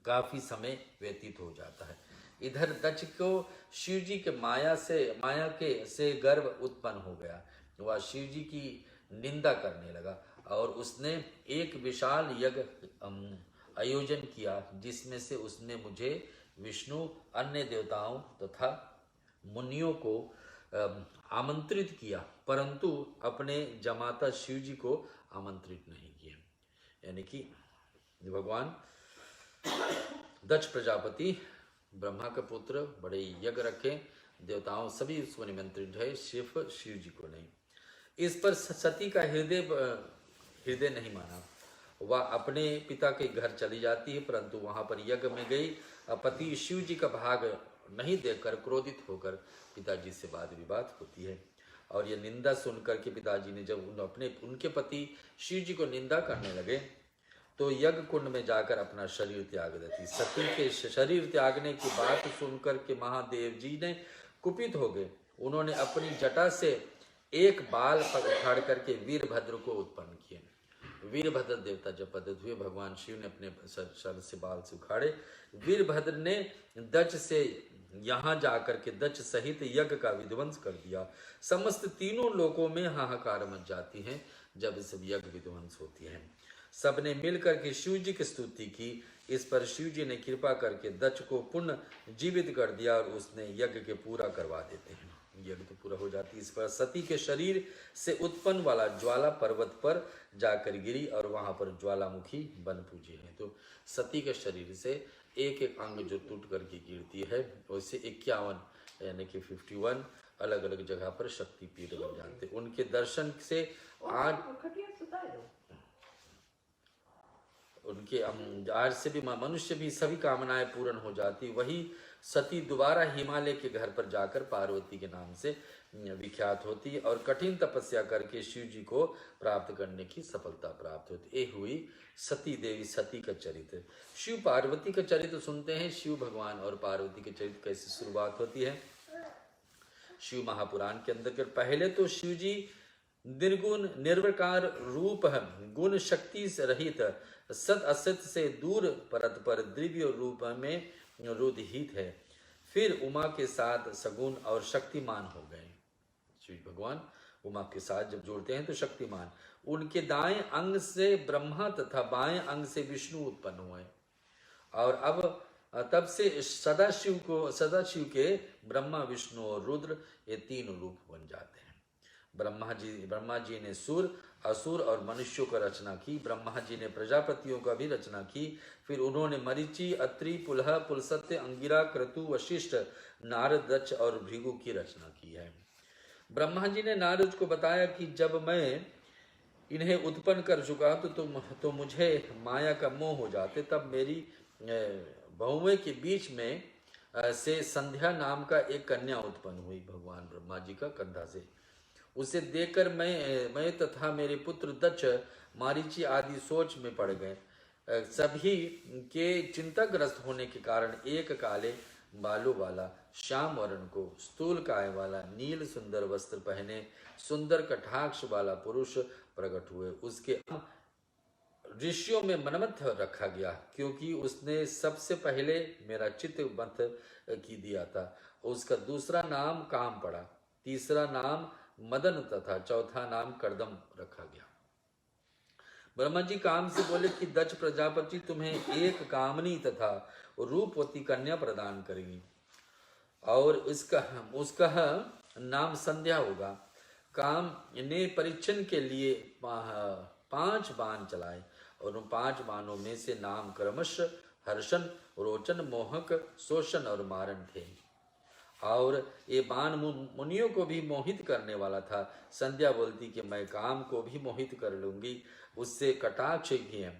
काफी समय व्यतीत हो जाता है। इधर दक्ष को शिव जी के माया से गर्व उत्पन्न हो गया। वह शिव जी की निंदा करने लगा और उसने एक विशाल यज्ञ आयोजन किया जिसमें से उसने मुझे, विष्णु, अन्य देवताओं तथा मुनियों को आमंत्रित किया, परंतु अपने जमाता शिव जी को आमंत्रित नहीं किया। यानी कि भगवान दक्ष प्रजापति ब्रह्मा का पुत्र, बड़े यज्ञ रखे, देवताओं सभी उसको निमंत्रित है, सिर्फ शिव जी को नहीं। इस पर सती का हृदय नहीं माना। वह अपने पिता के घर चली जाती है, परंतु वहां पर यज्ञ में गई पति शिव जी का भाग नहीं देखकर क्रोधित होकर पिताजी से वाद विवाद होती है। और यह निंदा सुनकर के पिताजी ने जब उनके पति शिव जी को निंदा करने लगे तो यज्ञ कुंड में जाकर अपना शरीर त्याग देती। सती के शरीर त्यागने की बात सुनकर के महादेव जी ने कुपित हो गए। उन्होंने अपनी जटा से एक बाल उखाड़ करके वीरभद्र को उत्पन्न किए। वीरभद्र देवता जब प्रकट हुए, भगवान शिव ने अपने सर से बाल से उखाड़े। वीरभद्र ने दक्ष से यहाँ जाकर के दक्ष सहित यज्ञ का विध्वंस कर दिया। समस्त तीनों लोकों में हाहाकार मच जाती है जब सब यज्ञ विध्वंस होती है। सबने मिलकर के शिव जी की स्तुति की। इस पर शिव जी ने कृपा करके दक्ष को पुनः जीवित कर दिया और उसने यज्ञ के पूरा करवा देते हैं। यज्ञ तो पूरा हो जाती है। इस पर सती के शरीर से उत्पन्न वाला ज्वाला पर्वत पर जाकर गिरी और वहां पर ज्वालामुखी बन पूजे हैं। तो सती के शरीर से एक एक अंग जो टूट करके गिरती है, वैसे 51 यानी कि 51 अलग अलग जगह पर शक्ति पीठ बन जाते। उनके दर्शन से आज से भी मनुष्य भी सभी कामनाएं पूर्ण हो जाती। वही सती दोबारा हिमालय के घर पर जाकर पार्वती के नाम से विख्यात होती और कठिन तपस्या करके शिव जी को प्राप्त करने की सफलता प्राप्त होती। ये हुई सती देवी सती का चरित्र। शिव पार्वती का चरित्र सुनते हैं। शिव भगवान और पार्वती के चरित्र कैसे शुरुआत होती है शिव महापुराण के अंदर। पहले तो शिव जी निर्गुण निर्विकार रूप है, गुण शक्ति से रहित, सत असत से दूर, परत पर दिव्य रूप में रुधित है। फिर उमा के साथ सगुण और शक्तिमान हो गए। श्री भगवान उमा के साथ जब जोड़ते हैं तो शक्तिमान, उनके दाएं अंग से ब्रह्मा तथा बाएं अंग से विष्णु उत्पन्न हुए। और अब तब से सदाशिव के ब्रह्मा विष्णु और रुद्र ये तीन रूप बन जाते हैं। ब्रह्मा जी ने सुर असुर और मनुष्यों का रचना की। ब्रह्मा जी ने प्रजापतियों का भी रचना की। फिर उन्होंने मरीचि, अत्रि, पुलह, पुलसत्य, अंगिरा, क्रतु, वशिष्ठ, नारद, दक्ष और भृगु की रचना की है। ब्रह्मा जी ने नारद को बताया कि जब मैं इन्हें उत्पन्न कर चुका तो मुझे माया का मोह हो जाते। तब मेरी बहुएं के बीच में से संध्या नाम का एक कन्या उत्पन्न हुई भगवान ब्रह्मा जी का कंधा से। उसे देखकर मैं तथा मेरे पुत्र दक्ष, मारीचि आदि सोच में पड़ गए। सभी के चिंताग्रस्त होने के कारण एक काले बालों वाला, श्याम वर्ण को, स्थूल काय वाला, नील सुंदर वस्त्र पहने, सुंदर कटाक्ष वाला पुरुष प्रकट हुए। उसके ऋषियों में मनमथ रखा गया, क्योंकि उसने सबसे पहले मेरा चित्त बंध की दिया था। उसका दूसरा नाम काम पड़ा, तीसरा नाम मदन तथा चौथा नाम कर्दम रखा गया। ब्रह्मा जी काम से बोले कि दक्ष प्रजापति तुम्हें एक कामनी तथा रूपवती कन्या प्रदान करेगी और उसका नाम संध्या होगा। काम ने परीक्षण के लिए 5 बाण चलाए और उन 5 बाणों में से नाम क्रमश हर्षण, रोचन, मोहक, शोषण और मारण थे। और ये बाण मुनियों को भी मोहित करने वाला था। संध्या बोलती कि मैं काम को भी मोहित कर लूंगी, उससे कटाक्ष किए।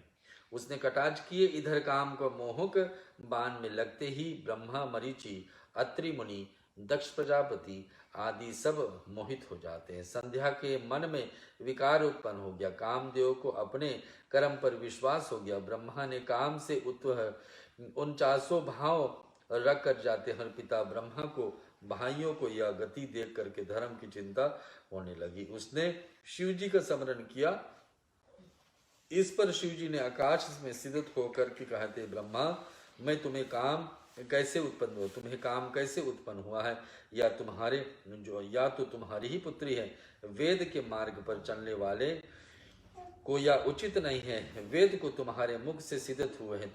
उसने कटाक्ष किए। इधर काम को मोहक बाण में लगते ही ब्रह्मा, मरीचि, अत्रि मुनि, दक्ष प्रजापति आदि सब मोहित हो जाते हैं। संध्या के मन में विकार उत्पन्न हो गया। कामदेव को अपने कर्म पर विश्वास हो गया। ब्रह्मा ने काम से 49 भाव रख कर जाते हैं। पिता ब्रह्मा को भाइयों को यह गति देख करके धर्म की चिंता होने लगी। उसने शिव जी का स्मरण किया। इस पर शिव जी ने आकाश में स्थित होकर के कहते, ब्रह्मा मैं तुम्हें काम कैसे उत्पन्न हुआ, तुम्हें काम कैसे उत्पन्न हुआ है, या तो तुम्हारी ही पुत्री है। वेद के मार्ग पर चलने वाले को यह उचित नहीं है। वेद को तुम्हारे मुख से सिद्ध हुए हैं,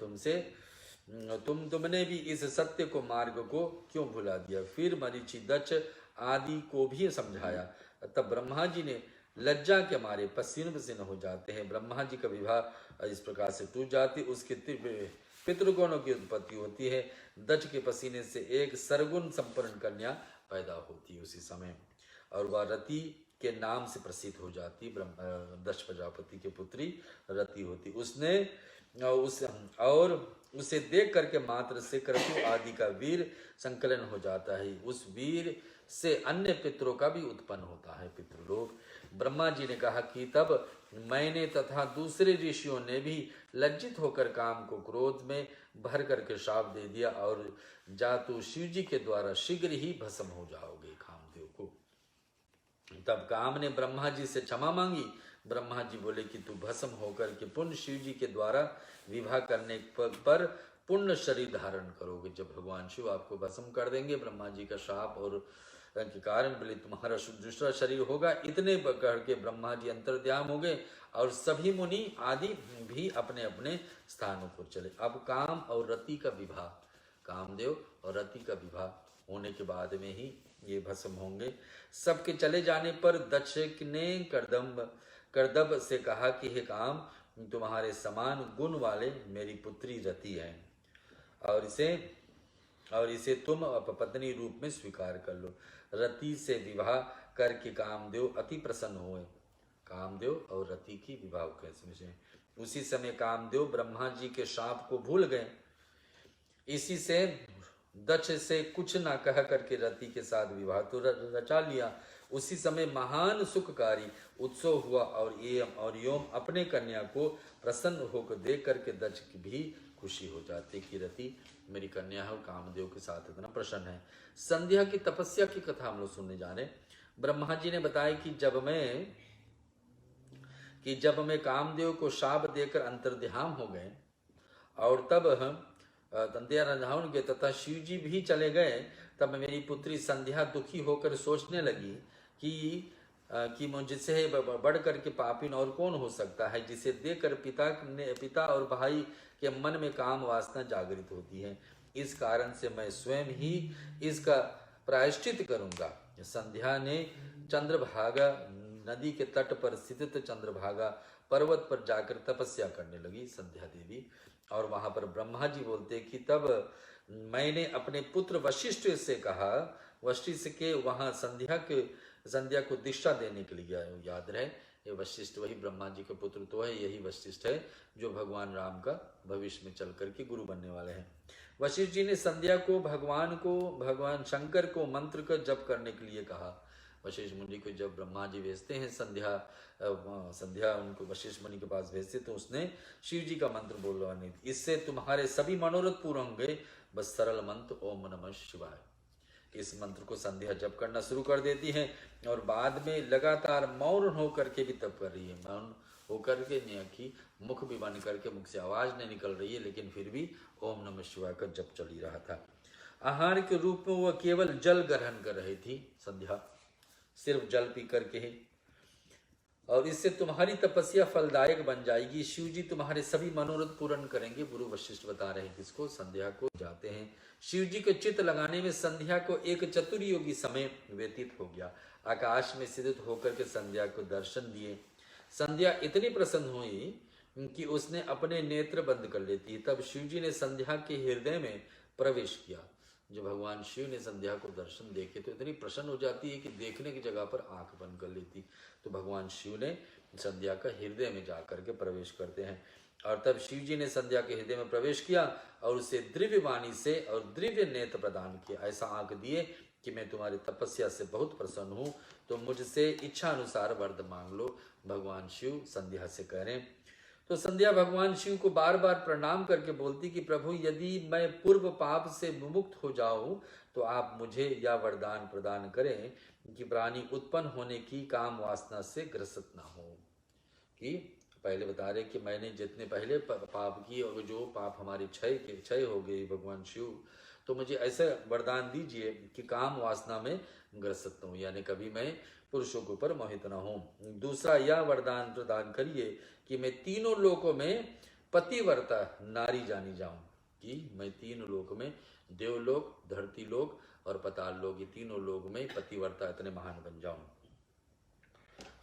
तुमने भी इस सत्य को मार्ग को क्यों भुला दिया। फिर मरीचि, दक्ष आदि को भी समझाया। तब ब्रह्मा जी ने लज्जा के मारे पसीन पसीन हो जाते हैं। ब्रह्मा जी का विवाह इस प्रकार से टूट जाती। उसके पितृगुणों की उत्पत्ति होती है। दक्ष के पसीने से एक सरगुण संपन्न कन्या पैदा होती है उसी समय, और वह रति के नाम से प्रसिद्ध हो जाती। दक्ष प्रजापति की पुत्री रति होती। उसे देख करके मात्र से क्रतु आदि का वीर संकलन हो जाता है। उस वीर से अन्य पितरों का भी उत्पन्न होता है, पितृलोक। ब्रह्मा जी ने कहा कि तब मैंने तथा दूसरे ऋषियों ने भी लज्जित होकर काम को क्रोध में भर करके शाप दे दिया, और जातु शिव जी के द्वारा शीघ्र ही भस्म हो जाओगे कामदेव को। तब काम ने ब्रह्मा जी से क्षमा मांगी। ब्रह्मा जी बोले कि तू भस्म होकर के पुण्य शिव जी के द्वारा विवाह करने पर पुण्य शरीर धारण करोगे। जब भगवान शिव आपको भस्म कर देंगे, ब्रह्मा जी का शाप और के कारण बोले तुम्हारा दूसरा शरीर होगा। इतने कह के ब्रह्मा जी अंतर्ध्यान हो गए और सभी मुनि आदि भी अपने अपने स्थानों पर चले। अब काम और रति का विवाह, कामदेव और रति का विवाह होने के बाद में ही ये भस्म होंगे। सबके चले जाने पर दक्ष ने करदब से कहा कि हे काम, तुम्हारे समान गुण वाले मेरी पुत्री रति है, और इसे तुम पत्नी रूप में स्वीकार कर लो। रति से विवाह करके कामदेव अति प्रसन्न हुए। कामदेव और रति की विवाह कैसे? उसी समय कामदेव ब्रह्मा जी के शाप को भूल गए। इसी से दक्ष से कुछ ना कह करके रति के साथ विवाह तो रचा लिया। उसी समय महान सुखकारी उत्सव हुआ, और योम अपने कन्या को प्रसन्न होकर देख करके दक्ष की भी खुशी हो जाती कि रति मेरी कन्या है और कामदेव के साथ इतना प्रसन्न है। संध्या की तपस्या की कथा हम लोग सुनने जा रहे हैं। ब्रह्मा जी ने बताया कि जब मैं कामदेव को शाप देकर अंतर्ध्यान हो गए, और तब अंतर्ध्यान गए तथा शिव जी भी चले गए, तब मेरी पुत्री संध्या दुखी होकर सोचने लगी कि कि मुझसे बढ़ करके पापीन और कौन हो सकता है, जिसे देखकर पिता और भाई के मन में काम वासना जागृत होती है। इस कारण से मैं स्वयं ही इसका प्रायश्चित करूंगा। संध्या ने चंद्रभागा नदी के तट पर स्थित चंद्रभागा पर्वत पर जाकर तपस्या करने लगी संध्या देवी। और वहां पर ब्रह्मा जी बोलते कि तब मैंने अपने पुत्र वशिष्ठ से कहा, वशिष्ठ के वहां संध्या को दीक्षा देने के लिए गया। याद रहे ये वशिष्ठ वही ब्रह्मा जी के पुत्र तो है, यही वशिष्ठ है जो भगवान राम का भविष्य में चल करके गुरु बनने वाले हैं। वशिष्ठ जी ने संध्या को भगवान शंकर को मंत्र का जप करने के लिए कहा। वशिष्ठ मुनि को जब ब्रह्मा जी भेजते हैं संध्या उनको वशिष्ठ मुनि के पास भेजते तो उसने शिव जी का मंत्र बोलवाने, इससे तुम्हारे सभी मनोरथ पूर्ण होंगे। बस सरल मंत्र ओम नमः शिवाय, इस मंत्र को संध्या जप करना शुरू कर देती है और बाद में लगातार मौन होकर के भी तप कर रही है। मौन होकर के की मुख भी बंद करके, मुख से आवाज नहीं निकल रही है, लेकिन फिर भी ओम नमः शिवाय का जप चल ही रहा था। आहार के रूप में वह केवल जल ग्रहण कर रही थी संध्या, सिर्फ जल पी करके ही, और इससे तुम्हारी तपस्या फलदायक बन जाएगी। शिव जी तुम्हारे सभी मनोरथ पूर्ण करेंगे। गुरु वशिष्ठ बता रहे हैं किसको, संध्या को। जाते हैं शिव जी के चित्त लगाने में संध्या को एक चतुर्युगी समय व्यतीत हो गया। आकाश में स्थित होकर के संध्या को दर्शन दिए। संध्या इतनी प्रसन्न हुई कि उसने अपने नेत्र बंद कर लेती। तब शिव जी ने संध्या के हृदय में प्रवेश किया। जब भगवान शिव ने संध्या को दर्शन देखे तो इतनी प्रसन्न हो जाती है कि देखने की जगह पर आंख बंद कर लेती। तो भगवान शिव ने संध्या का हृदय में जाकर के प्रवेश करते हैं। और तब शिव जी ने संध्या के हृदय में प्रवेश किया और उसे दिव्य वाणी से और दिव्य नेत्र प्रदान किया। ऐसा आंख दिए कि मैं तुम्हारी तपस्या से बहुत प्रसन्न हूँ, तो मुझसे इच्छा अनुसार वर मांग लो। भगवान शिव संध्या से कह रहे हैं। तो संध्या भगवान शिव को बार बार प्रणाम करके बोलती कि प्रभु, यदि मैं पूर्व पाप से विमुक्त हो जाऊं तो आप मुझे यह वरदान प्रदान करें कि प्राणी उत्पन्न होने की काम वासना से ग्रसित ना हो। कि पहले बता रहे कि मैंने जितने पहले पाप किए और जो पाप हमारे क्षय हो गए भगवान शिव, तो मुझे ऐसा वरदान दीजिए कि काम वासना में ग्रसित न हो, यानी कभी मैं पुरुषों के ऊपर मोहित न हूं। दूसरा यह वरदान प्रदान करिए कि मैं तीनों लोकों में पतिव्रता नारी जानी जाऊं, कि मैं तीन लोक में, देवलोक, धरती लोक और पताल लोक, ये तीनों लोक में पतिव्रता इतने महान बन जाऊं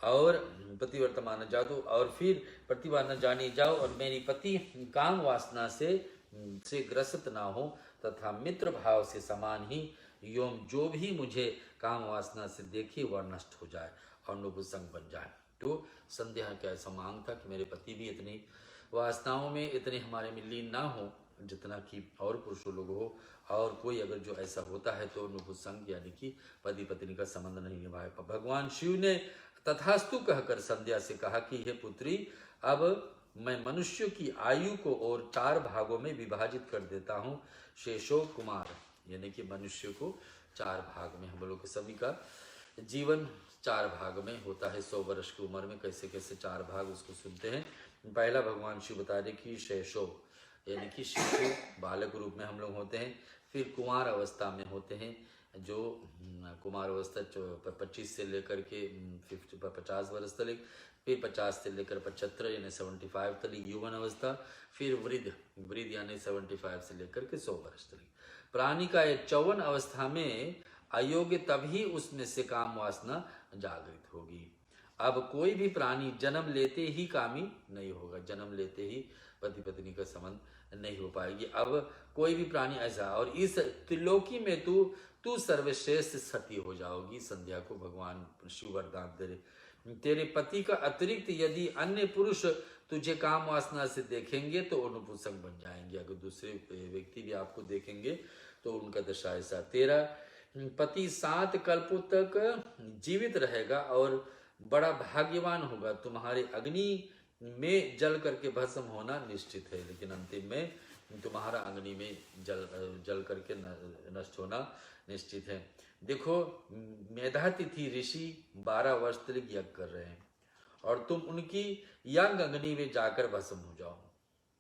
और पतिव्रता माना जाओ, और फिर प्रतिभा न जानी जाओ और मेरी पति काम वासना से ग्रसित ना हो तथा मित्र भाव से समान ही योम जो भी मुझे काम वासना से देखे वह नष्ट हो जाए और नपुंसक बन जाए। तो संध्या का ऐसा मांग था कि मेरे पति भी इतनी वासनाओं में इतने हमारे में लीन ना हो जितना कि और पुरुषों लोग हो, और कोई अगर जो ऐसा होता है तो नपुंसक यानी कि पति पत्नी का संबंध नहीं निभाए। भगवान शिव ने तथास्तु कहकर संध्या से कहा कि हे पुत्री, अब मैं मनुष्य की आयु को और 4 भागों में विभाजित कर देता हूँ। शेषो कुमार, यानी कि मनुष्य को 4 भाग में, हम लोग के सभी का जीवन 4 भाग में होता है। 100 वर्ष की उम्र में कैसे कैसे 4 भाग उसको सुनते हैं। पहला भगवान शिव बता रहे कि शेषो यानी कि शिशु बालक रूप में हम लोग होते हैं। फिर कुमार अवस्था में होते हैं, जो कुमार अवस्था 25 से लेकर के 50 वर्ष तक, फिर 50 से लेकर 75 यानी 75 तक यौवन अवस्था, फिर वृद्ध यानी 75 से लेकर के 100 वर्ष तक। प्राणी का 54 अवस्था में अयोग्य तभी उसमें से काम वासना जागृत होगी। अब कोई भी प्राणी जन्म लेते ही कामी नहीं होगा, जन्म लेते ही पति पत्नी का संबंध नहीं हो पाएगी। अब कोई भी प्राणी ऐसा, और इस त्रिलोकी में तू सर्वश्रेष्ठ सती हो जाओगी। संध्या को भगवान शिव वरदान दे रहे, तेरे पति का अतिरिक्त यदि अन्य पुरुष तुझे काम वासना से देखेंगे तो नपुंसक बन जाएंगे। अगर दूसरे व्यक्ति भी आपको देखेंगे तो उनका दशा ऐसा। तेरा पति 7 कल्पों तक जीवित रहेगा और बड़ा भाग्यवान होगा। तुम्हारे अग्नि में जल करके भस्म होना निश्चित है, लेकिन अंतिम में तुम्हारा अग्नि में जल करके नष्ट होना निश्चित है। देखो, मेधातिथि ऋषि 12 वर्ष तक यज्ञ कर रहे हैं और तुम उनकी यज्ञ अग्नि में जाकर भस्म हो जाओ।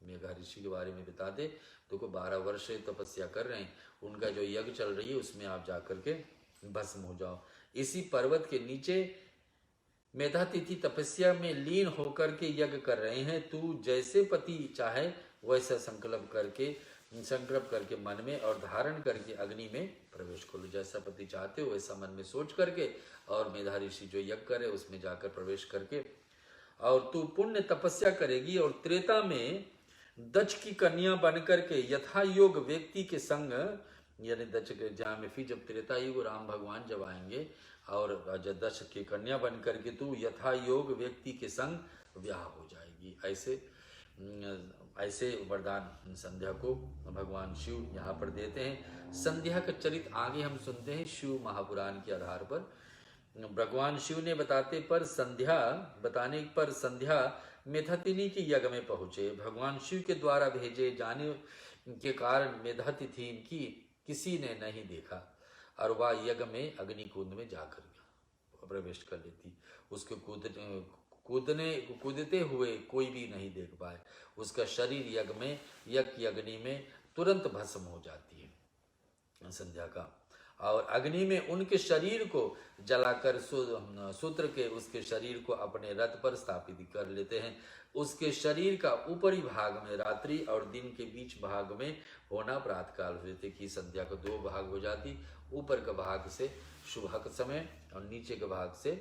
मेघा ऋषि के बारे में बता दे, देखो 12 वर्ष से तपस्या कर रहे हैं, उनका जो यज्ञ चल रही है उसमें आप जाकर के भस्म हो जाओ। इसी पर्वत के नीचे मेधातिथि तपस्या में लीन होकर के यज्ञ कर रहे हैं। तू जैसे पति चाहे वैसा संकल्प करके मन में और धारण करके अग्नि में प्रवेश करो। जैसा पति चाहते हो वैसा मन में सोच करके और मेधा ऋषि जो यज्ञ करे उसमें जाकर प्रवेश करके, और तू पुण्य तपस्या करेगी और त्रेता में दक्ष की कन्या बन करके यथा योग व्यक्ति के संग, यानी दक्ष के जहाँ में फिर जब त्रेता युग राम भगवान जब आएंगे और दक्ष की कन्या बन करके तू यथा योग व्यक्ति के संग ब्याह हो जाएगी। ऐसे वरदान संध्या को भगवान शिव यहाँ पर देते हैं। संध्या का चरित्र आगे हम सुनते हैं शिव महापुराण के आधार पर। भगवान शिव ने बताने पर संध्या मेधातिथि के यज्ञ में पहुंचे। भगवान शिव के द्वारा भेजे जाने के कारण मेधातिथि की किसी ने नहीं देखा और वह यज्ञ में अग्नि कुंड में जाकर प्रवेश कर लेती। उसके कूदते हुए कोई भी नहीं देख पाए। उसका शरीर यज्ञ की अग्नि में तुरंत भस्म हो जाती है संध्या का, और अग्नि में उनके शरीर को जलाकर सूत्र के उसके शरीर को अपने रथ पर स्थापित कर लेते हैं। उसके शरीर का ऊपरी भाग में रात्रि और दिन के बीच भाग में होना प्रातःकाल होते कि संध्या को दो भाग हो जाती। ऊपर का भाग से सुबह का समय और नीचे के भाग से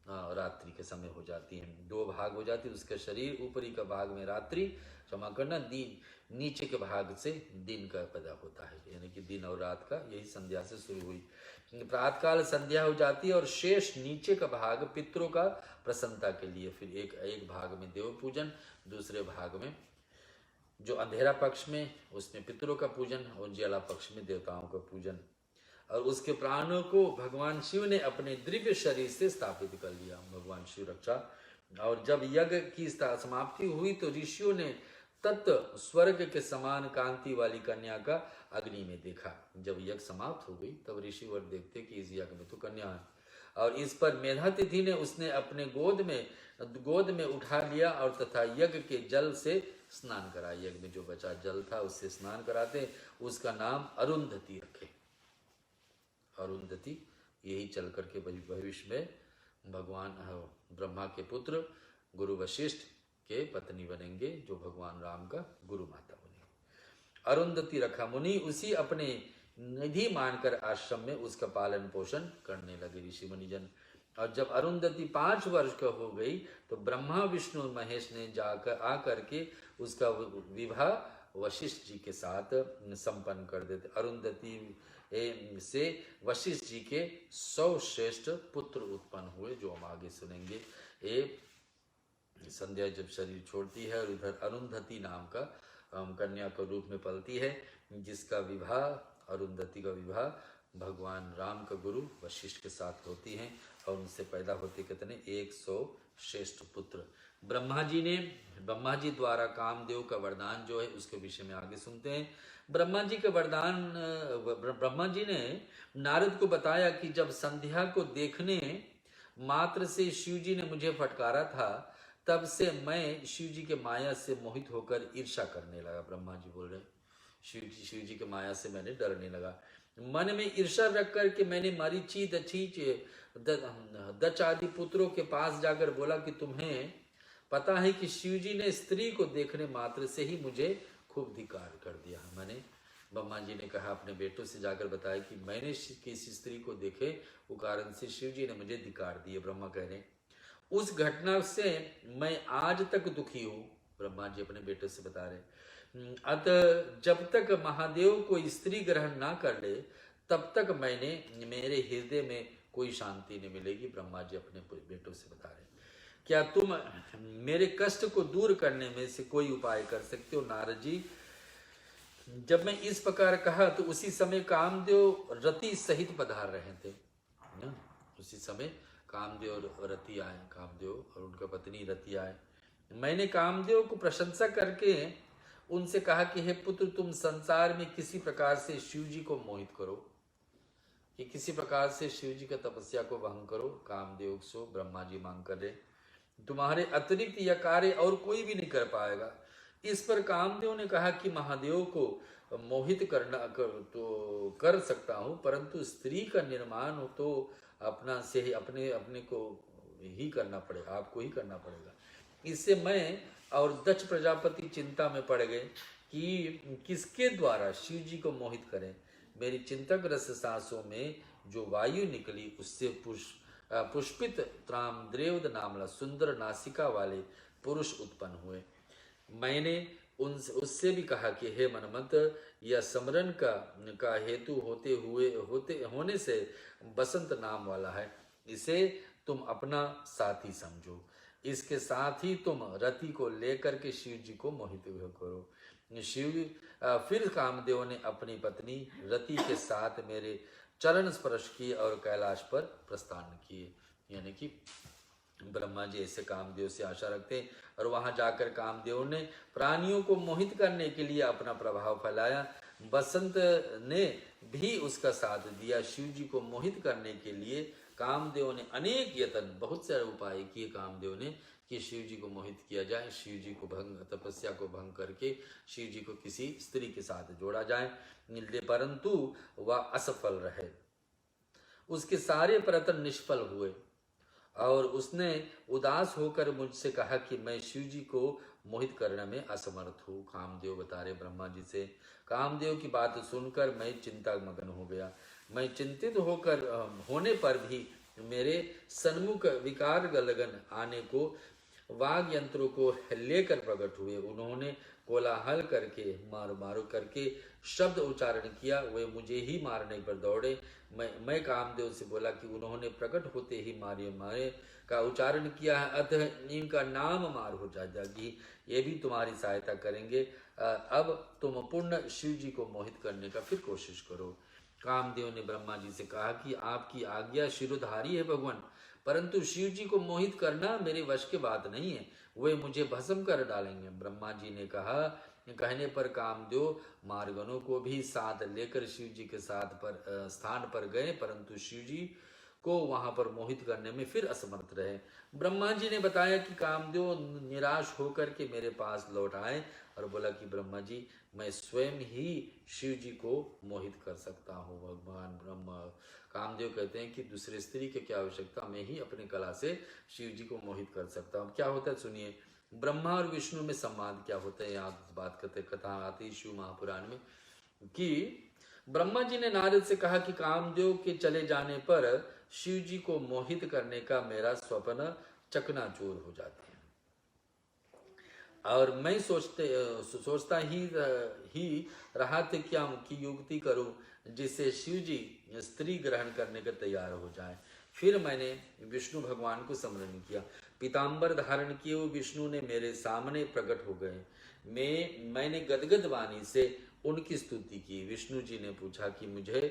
रात्रि के समय हो जाती है। दो भाग हो जाती है। उसका शरीर ऊपरी का भाग में रात्रि, क्षमा करना, दिन नीचे के भाग से दिन का पैदा होता है, यानी कि दिन और रात का। यही संध्या से शुरू हुई। प्रातःकाल संध्या हो जाती है और शेष नीचे का भाग पितरों का प्रसन्नता के लिए। फिर एक भाग में देव पूजन, दूसरे भाग में जो अंधेरा पक्ष में उसमें पितरों का पूजन और उजाला पक्ष में देवताओं का पूजन। और उसके प्राणों को भगवान शिव ने अपने दिव्य शरीर से स्थापित कर लिया, भगवान शिव रक्षा। और जब यज्ञ की समाप्ति हुई तो ऋषियों ने तत्व स्वर्ग के समान कांति वाली कन्या का अग्नि में देखा। जब यज्ञ समाप्त हो गई तब ऋषि वर देखते कि इस यज्ञ में तो कन्या है, और इस पर मेधातिथि ने उसने अपने गोद में उठा लिया और तथा यज्ञ के जल से स्नान कराया। यज्ञ में जो बचा जल था उससे स्नान कराते, उसका नाम अरुंधति रखे। अरुंधति यही चल करके भविष्य में भगवान ब्रह्मा के पुत्र गुरु वशिष्ठ के पत्नी बनेंगे, जो भगवान राम का गुरु माता बनेंगे। अरुंधति रखा। मुनि उसी अपने निधि मानकर आश्रम में उसका पालन पोषण करने लगे ऋषि मुनिजन। और जब अरुंधति 5 वर्ष का हो गई तो ब्रह्मा विष्णु महेश ने जाकर आकर के उसका विवाह वशिष्ठ जी के साथ संपन्न कर देते। अरुंधति से वशिष्ठ जी के 100 श्रेष्ठ पुत्र उत्पन्न हुए, जो हम आगे सुनेंगे। संध्या जब शरीर छोड़ती है और इधर अरुंधति नाम का कन्या के रूप में पलती है, जिसका विवाह, अरुंधति का विवाह भगवान राम का गुरु वशिष्ठ के साथ होती हैं और उनसे पैदा होते कितने 100 श्रेष्ठ पुत्र। ब्रह्मा जी द्वारा कामदेव का वरदान जो है उसके विषय में आगे सुनते हैं। ब्रह्मा जी का वरदान, ब्रह्मा जी ने नारद को बताया कि जब संध्या को देखने मात्र से शिव जी ने मुझे फटकारा था, तब से मैं शिव जी के माया से मोहित होकर ईर्ष्या करने लगा। ब्रह्मा जी बोल रहे शिव जी के माया से मैंने डरने लगा। मन में ईर्ष्या रख कर के मैंने मरीचि, दक्ष आदि पुत्रों के पास जाकर बोला कि तुम्हें पता है कि शिव जी ने स्त्री को देखने मात्र से ही मुझे खूब धिक्कार कर दिया। मैंने, ब्रह्मा जी ने कहा अपने बेटों से जाकर बताया कि मैंने किसी स्त्री को देखे, वो कारण से शिव जी ने मुझे धिक्कार दिए। ब्रह्मा कह रहे उस घटना से मैं आज तक दुखी हूँ। ब्रह्मा जी अपने बेटे से बता रहे, अतः जब तक महादेव को स्त्री ग्रहण ना कर ले तब तक मेरे हृदय में कोई शांति नहीं मिलेगी। ब्रह्मा जी अपने बेटों से बता रहे, क्या तुम मेरे कष्ट को दूर करने में से कोई उपाय कर सकते हो? नारद जी, जब मैं इस प्रकार कहा तो उसी समय कामदेव रति सहित पधार रहे थे। उसी समय कामदेव और रति आए, कामदेव और उनका पत्नी रति आए। मैंने कामदेव को प्रशंसा करके उनसे कहा कि हे पुत्र, तुम संसार में किसी प्रकार से शिव जी को मोहित करो, कि किसी प्रकार से शिव जी का तपस्या को भंग करो। कामदेव सो ब्रह्मा जी मांग कर रहे, तुम्हारे अतिरिक्त यह कार्य और कोई भी नहीं कर पाएगा। इस पर कामदेव ने कहा कि महादेव को मोहित तो कर सकता हूँ, परंतु स्त्री का निर्माण हो तो अपना से ही अपने को ही करना पड़ेगा, आपको ही करना पड़ेगा। इससे मैं और दक्ष प्रजापति चिंता में पड़ गए कि किसके द्वारा शिव जी को मोहित करें। मेरी चिंतक सांसों में जो वायु निकली उससे पुष्पित त्रामद्रेवद नामला सुंदर नासिका वाले पुरुष उत्पन्न हुए। मैंने उससे भी कहा कि हे मनमत, यह समरण का हेतु होने से बसंत नाम वाला है, इसे तुम अपना साथी समझो। इसके साथ ही तुम रति को लेकर के शिव जी को मोहित करो। फिर कामदेव ने अपनी पत्नी रति के साथ मेरे चरण स्पर्श किए और कैलाश पर प्रस्थान किए। यानी कि ब्रह्मा जी ऐसे कामदेव से आशा रखते हैं और वहां जाकर कामदेव ने प्राणियों को मोहित करने के लिए अपना प्रभाव फैलाया। बसंत ने भी उसका साथ दिया। शिव जी को मोहित करने के लिए कामदेव ने अनेक यत्न, बहुत सारे उपाय किए कामदेव ने कि शिव जी को मोहित किया जाए, शिव जी को तपस्या को भंग करके शिव जी को किसी स्त्री के साथ जोड़ा जाए, परंतु वह असफल रहे। उसके सारे प्रयत्न निष्फल हुए और उसने उदास होकर मुझसे कहा कि मैं शिव जी को मोहित करने में असमर्थ हूँ। कामदेव बता रहे ब्रह्मा जी से। कामदेव की बात सुनकर मैं चिंता मगन हो गया। मैं चिंतित होने पर भी मेरे सन्मुख विकार लगन आने को वाग यंत्रों को लेकर प्रकट हुए। उन्होंने कोलाहल करके मारो करके शब्द उच्चारण किया। वे मुझे ही मारने पर दौड़े। मैं कामदेव से बोला कि उन्होंने प्रकट होते ही मारे का उच्चारण किया है, अतः इनका नाम मार हो जाएगी, ये भी तुम्हारी सहायता करेंगे। अब तुम पूर्ण शिव जी को मोहित करने का फिर कोशिश करो। कामदेव ने ब्रह्मा जी से कहा कि आपकी आज्ञा शिरोधारी है भगवान, परंतु शिव जी को मोहित करना मेरे वश के बात नहीं है, वे मुझे भस्म कर डालेंगे। ब्रह्मा जी ने कहने पर कामदेव मार्गनों को भी साथ लेकर शिव जी के स्थान पर गए, परंतु शिव जी को वहां पर मोहित करने में फिर असमर्थ रहे। ब्रह्मा जी ने बताया कि कामदेव निराश होकर के मेरे पास लौट आए और बोला कि ब्रह्मा जी, मैं स्वयं ही शिव जी को मोहित कर सकता हूँ। भगवान ब्रह्मा कामदेव कहते हैं कि दूसरे स्त्री की क्या आवश्यकता, मैं ही अपनी कला से शिव जी को मोहित कर सकता हूँ। क्या होता है सुनिए, ब्रह्मा और विष्णु में संवाद क्या होता है, यहाँ बात करते कथा आती शिव महापुराण में कि ब्रह्मा जी ने नारद से कहा कि कामदेव के चले जाने पर शिव जी को मोहित करने का मेरा स्वप्न चकनाचूर हो जाते हैं और मैं सोचता ही रहा था क्या की युक्ति करूं जिससे शिव जी स्त्री ग्रहण करने के तैयार हो जाए। फिर मैंने विष्णु भगवान को स्मरण किया। पीताम्बर धारण किए हुए विष्णु ने मेरे सामने प्रकट हो गए। मैंने गदगद वाणी से उनकी स्तुति की। विष्णु जी ने पूछा कि मुझे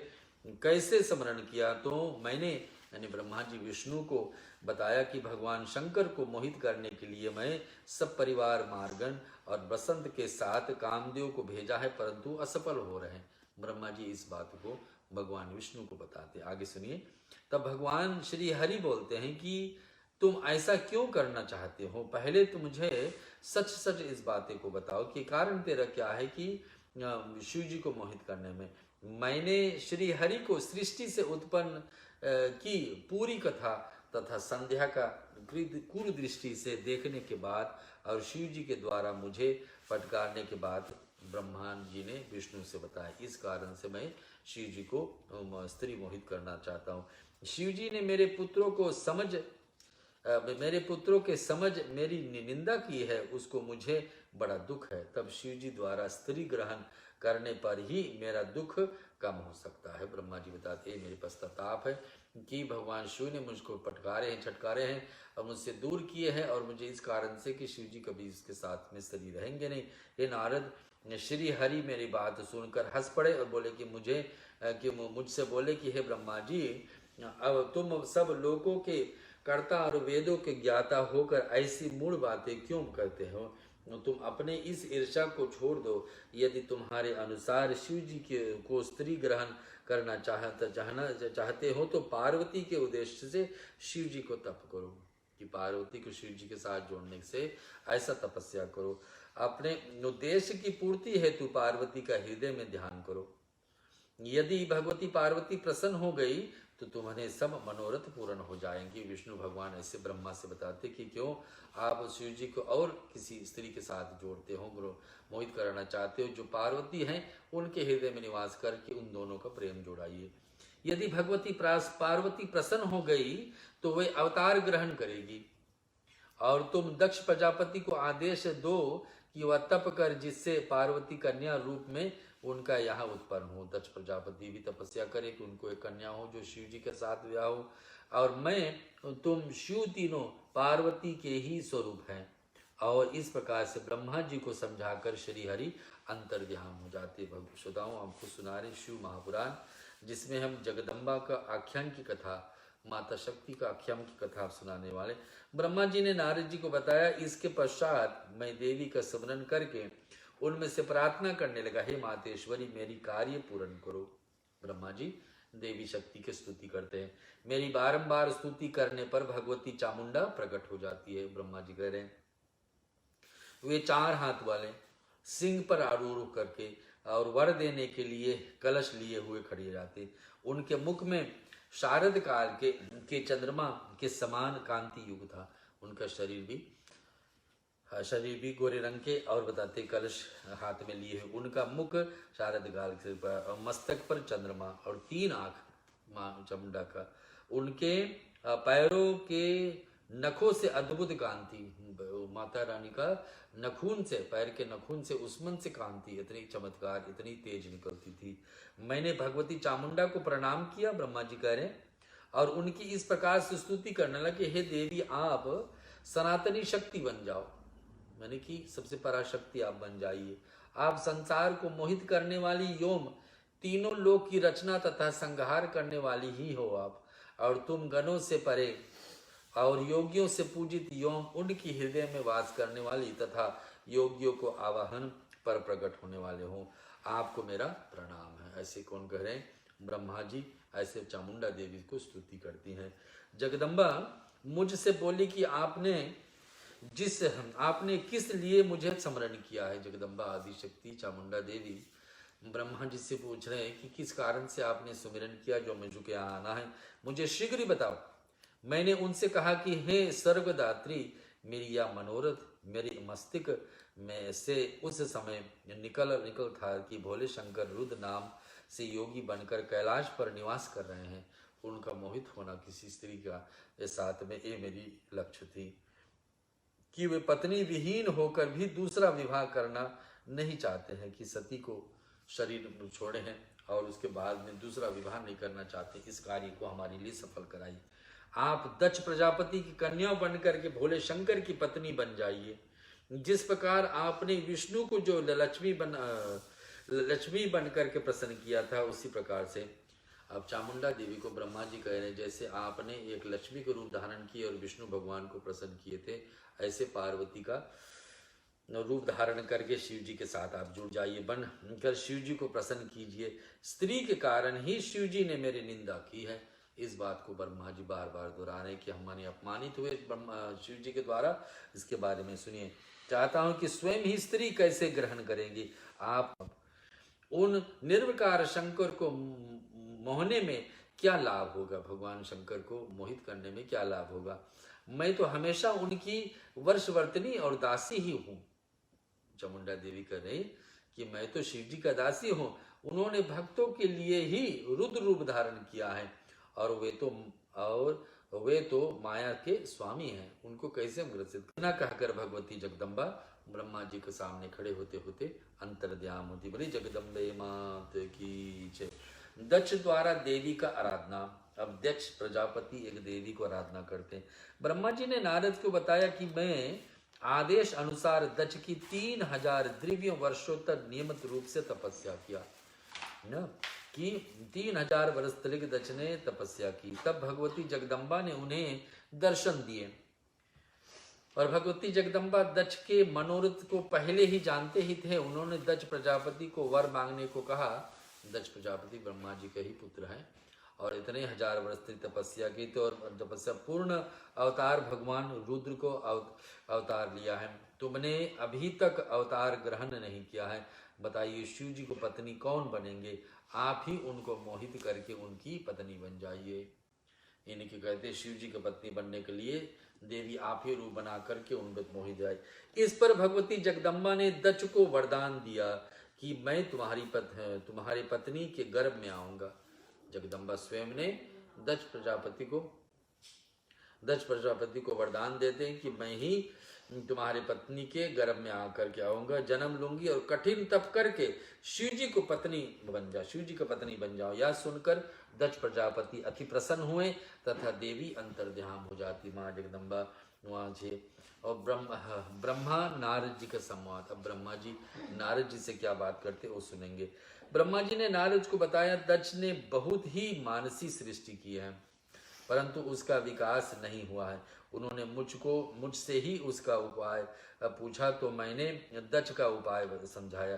कैसे स्मरण किया, तो मैंने यानी ब्रह्मा जी विष्णु को बताया कि भगवान शंकर को मोहित करने के लिए मैं सब परिवार मार्गन और बसंत के साथ कामदेव को भेजा है, परंतु असफल हो रहे हैं। ब्रह्मा जी इस बात को भगवान विष्णु को बताते। आगे सुनिए। तब भगवान श्री हरि बोलते हैं कि तुम ऐसा क्यों करना चाहते हो, पहले तो मुझे सच सच इस बातें को बताओ कि कारण तेरा क्या है कि शिव जी को मोहित करने में। मैंने श्री हरि को सृष्टि से उत्पन्न की पूरी कथा तथा संध्या का कुर दृष्टि से देखने के बाद और शिव जी के द्वारा मुझे फटकारने के बाद ब्रह्मा जी ने विष्णु से बताया, इस कारण से मैं शिव जी को स्त्री मोहित करना चाहता हूँ। शिव जी ने मेरे पुत्रों के समझ मेरी निंदा की है, उसको मुझे बड़ा दुख है। तब शिव जी द्वारा स्त्री ग्रहण करने पर ही मेरा दुख कम हो सकता है। ब्रह्मा जी बताते हैं मेरे पश्चाताप है कि भगवान शिव ने मुझको छटकारे हैं और मुझसे दूर किए हैं और मुझे इस कारण से कि शिव जी कभी इसके साथ में स्त्री रहेंगे नहीं। हे नारद, श्री हरि मेरी बात सुनकर हंस पड़े और बोले कि मुझसे बोले कि हे ब्रह्मा जी, अब तुम सब लोगों के कर्ता और वेदों के ज्ञाता होकर ऐसी मूढ़ बातें क्यों करते हो। तुम अपने इस ईर्ष्या को छोड़ दो। यदि तुम्हारे अनुसार शिव जी को स्त्री ग्रहण करना चाहते हो तो पार्वती के उद्देश्य से शिव जी को तप करो, कि पार्वती को शिव जी के साथ जोड़ने से ऐसा तपस्या करो। अपने उद्देश्य की पूर्ति हेतु पार्वती का हृदय में ध्यान करो। यदि भगवती पार्वती प्रसन्न हो गई तो तुम्हारे सब मनोरथ पूर्ण हो जाएंगे। विष्णु भगवान ऐसे ब्रह्मा से बताते कि क्यों आप शिव जी को और किसी स्त्री के साथ जोड़ते हो, मोहित करना चाहते हो। जो पार्वती हैं उनके हृदय में निवास करके उन दोनों का प्रेम जोड़ाइए। यदि भगवती पार्वती प्रसन्न हो गई तो वे अवतार ग्रहण करेगी और तुम दक्ष प्रजापति को आदेश दो कि वह तप कर जिससे पार्वती कन्या रूप में उनका यहाँ उत्पन्न हो। दक्ष प्रजापति भी तपस्या करे कि उनको एक कन्या हो जो शिव जी के साथ ब्याह हो, और मैं तुम शिव तीनों पार्वती के ही स्वरूप हैं। और इस प्रकार से ब्रह्मा जी को समझाकर श्री हरि अंतर्ध्यान हो जाते। भगवत आपको सुना रहे शिव महापुराण, जिसमें हम जगदम्बा का आख्यान की कथा, माता शक्ति का आख्यान की कथा आप सुनाने वाले। ब्रह्मा जी ने नारद जी को बताया। इसके पश्चात मैं देवी का स्मरण करके उनमें से प्रार्थना करने लगा, हे मातेश्वरी मेरी कार्य पूर्ण करो। ब्रह्मा जी देवी शक्ति की स्तुति करते हैं। मेरी बारंबार स्तुति करने पर भगवती चामुंडा प्रकट हो जाती है। ब्रह्मा जी कह रहे हैं वे 4 हाथ वाले सिंह पर आरूढ़ करके और वर देने के लिए कलश लिए हुए खड़े जाते। उनके मुख में शारद काल के चंद्रमा के समान कांति युग था। उनका शरीर भी गोरे रंग के, और बताते कलश हाथ में लिए हुए। उनका मुख शारद काल के मस्तक पर चंद्रमा और 3 आंख मां चामुंडा का। उनके पैरों के नखों से अद्भुत कांति, माता रानी का नखून से, पैर के नखून से उस्मन से कांति इतनी चमत्कार इतनी तेज निकलती थी। मैंने भगवती चामुंडा को प्रणाम किया, ब्रह्मा जी कह रहे हैं, और उनकी इस प्रकार से स्तुति करने लगे, हे देवी आप सनातनी शक्ति बन जाओ, मैंने कि सबसे पराशक्ति आप बन जाइए। आप संसार को मोहित करने वाली योम, तीनों लोक की रचना तथा संहार करने वाली ही हो आप, और तुम गणों से परे और योगियों से पूजित योम, उनकी हृदय में वास करने वाली तथा योगियों को आवाहन पर प्रकट होने वाले हो। आपको मेरा प्रणाम है। ऐसे कौन कह रहे हैं? ब्रह्मा जी ऐसे चामुंडा देवी को स्तुति करती हैं। जगदम्बा मुझसे बोली कि आपने किस लिए मुझे स्मरण किया है। जगदम्बा आदिशक्ति चामुंडा देवी ब्रह्मा जी से पूछ रहे हैं कि किस कारण से आपने सुमिरन किया, जो मुझे यहाँ आना है मुझे शीघ्र ही बताओ। मैंने उनसे कहा कि हे स्वर्गदात्री, मेरी यह मनोरथ मेरी मस्तिष्क में से उस समय निकल था कि भोले शंकर रुद्र नाम से योगी बनकर कैलाश पर निवास कर रहे हैं। उनका मोहित होना किसी स्त्री का साथ में ये मेरी लक्ष्य थी कि वे पत्नी विहीन होकर भी दूसरा विवाह करना नहीं चाहते हैं, कि सती को शरीर छोड़े हैं और उसके बाद में दूसरा विवाह नहीं करना चाहते। इस कार्य को हमारे लिए सफल कराइए। आप दक्ष प्रजापति की कन्या बनकर के भोले शंकर की पत्नी बन जाइए। जिस प्रकार आपने विष्णु को जो लक्ष्मी बन करके प्रसन्न किया था, उसी प्रकार से अब चामुंडा देवी को ब्रह्मा जी कह रहे हैं, जैसे आपने एक लक्ष्मी के रूप धारण किए और विष्णु भगवान को प्रसन्न किए थे, ऐसे पार्वती का रूप धारण करके शिव जी के साथ आप जुड़ जाइए, बनकर शिव जी को प्रसन्न कीजिए। स्त्री के कारण ही शिव जी ने मेरी निंदा की है। इस बात को ब्रह्मा जी बार बार दोहरा रहे हैं कि हमारे अपमानित हुए शिव जी के द्वारा। इसके बारे में सुनिए। चाहता हूं कि स्वयं ही स्त्री कैसे ग्रहण करेंगी। आप उन निर्विकार शंकर को मोहने में क्या लाभ होगा, भगवान शंकर को मोहित करने में क्या लाभ होगा। मैं तो हमेशा उनकी वर्षवर्तनी और दासी ही हूं। चामुंडा देवी कह रही कि मैं तो शिव जी का दासी हूं, उन्होंने भक्तों के लिए ही रुद्र रूप धारण किया है, और वे तो माया के स्वामी हैं, उनको कैसे हम ग्रसित ना कहकर भगवती जगदम्बा ब्रह्मा जी के सामने खड़े होते होते अंतर्ध्यान होती। बोली जगदम्बे मात की जय। दक्ष द्वारा देवी का आराधना। अब दक्ष प्रजापति एक देवी को आराधना करते हैं। ब्रह्मा जी ने नारद को बताया कि मैं आदेश अनुसार दक्ष की 3000 दिव्य वर्षों तक नियमित रूप से तपस्या किया न, कि 3000 वर्ष तक दक्ष ने तपस्या की। तब भगवती जगदम्बा ने उन्हें दर्शन दिए, और भगवती जगदम्बा दक्ष के मनोरथ को पहले ही जानते ही थे। उन्होंने दक्ष प्रजापति को वर मांगने को कहा। दक्ष प्रजापति ब्रह्मा जी के ही पुत्र हैं, और इतने 1000 वर्ष तक तपस्या की थी और तपस्या पूर्ण अवतार भगवान रुद्र को अवतार लिया है। तुमने अभी तक अवतार ग्रहण नहीं किया है, बताइए शिव जी को पत्नी कौन बनेंगे? आप ही उनको मोहित करके उनकी पत्नी बन जाइए। इनके कहते शिव जी की पत्नी बनने के लिए देवी आप ही रूप बना करके उन पर मोहित जाए। इस पर भगवती जगदम्बा ने दक्ष को वरदान दिया कि मैं तुम्हारी पत्नी के गर्भ में आऊंगा। जगदम्बा स्वयं ने दक्ष प्रजापति को वरदान देते हैं कि मैं ही तुम्हारी पत्नी के गर्भ में आकर के आऊंगा, जन्म लूंगी और कठिन तप करके शिव जी को शिव जी का पत्नी बन जाओ। यह सुनकर दक्ष प्रजापति अति प्रसन्न हुए तथा देवी अंतर्ध्यान हो जाती माँ जगदम्बा वहां से। और ब्रह्मा नारद जी का संवाद। अब ब्रह्मा जी नारद जी से क्या बात करते वो सुनेंगे। ब्रह्मा जी ने नारद को बताया, दक्ष ने बहुत ही मानसी सृष्टि की है परंतु उसका विकास नहीं हुआ है। उन्होंने मुझसे ही उसका उपाय पूछा तो मैंने दक्ष का उपाय समझाया।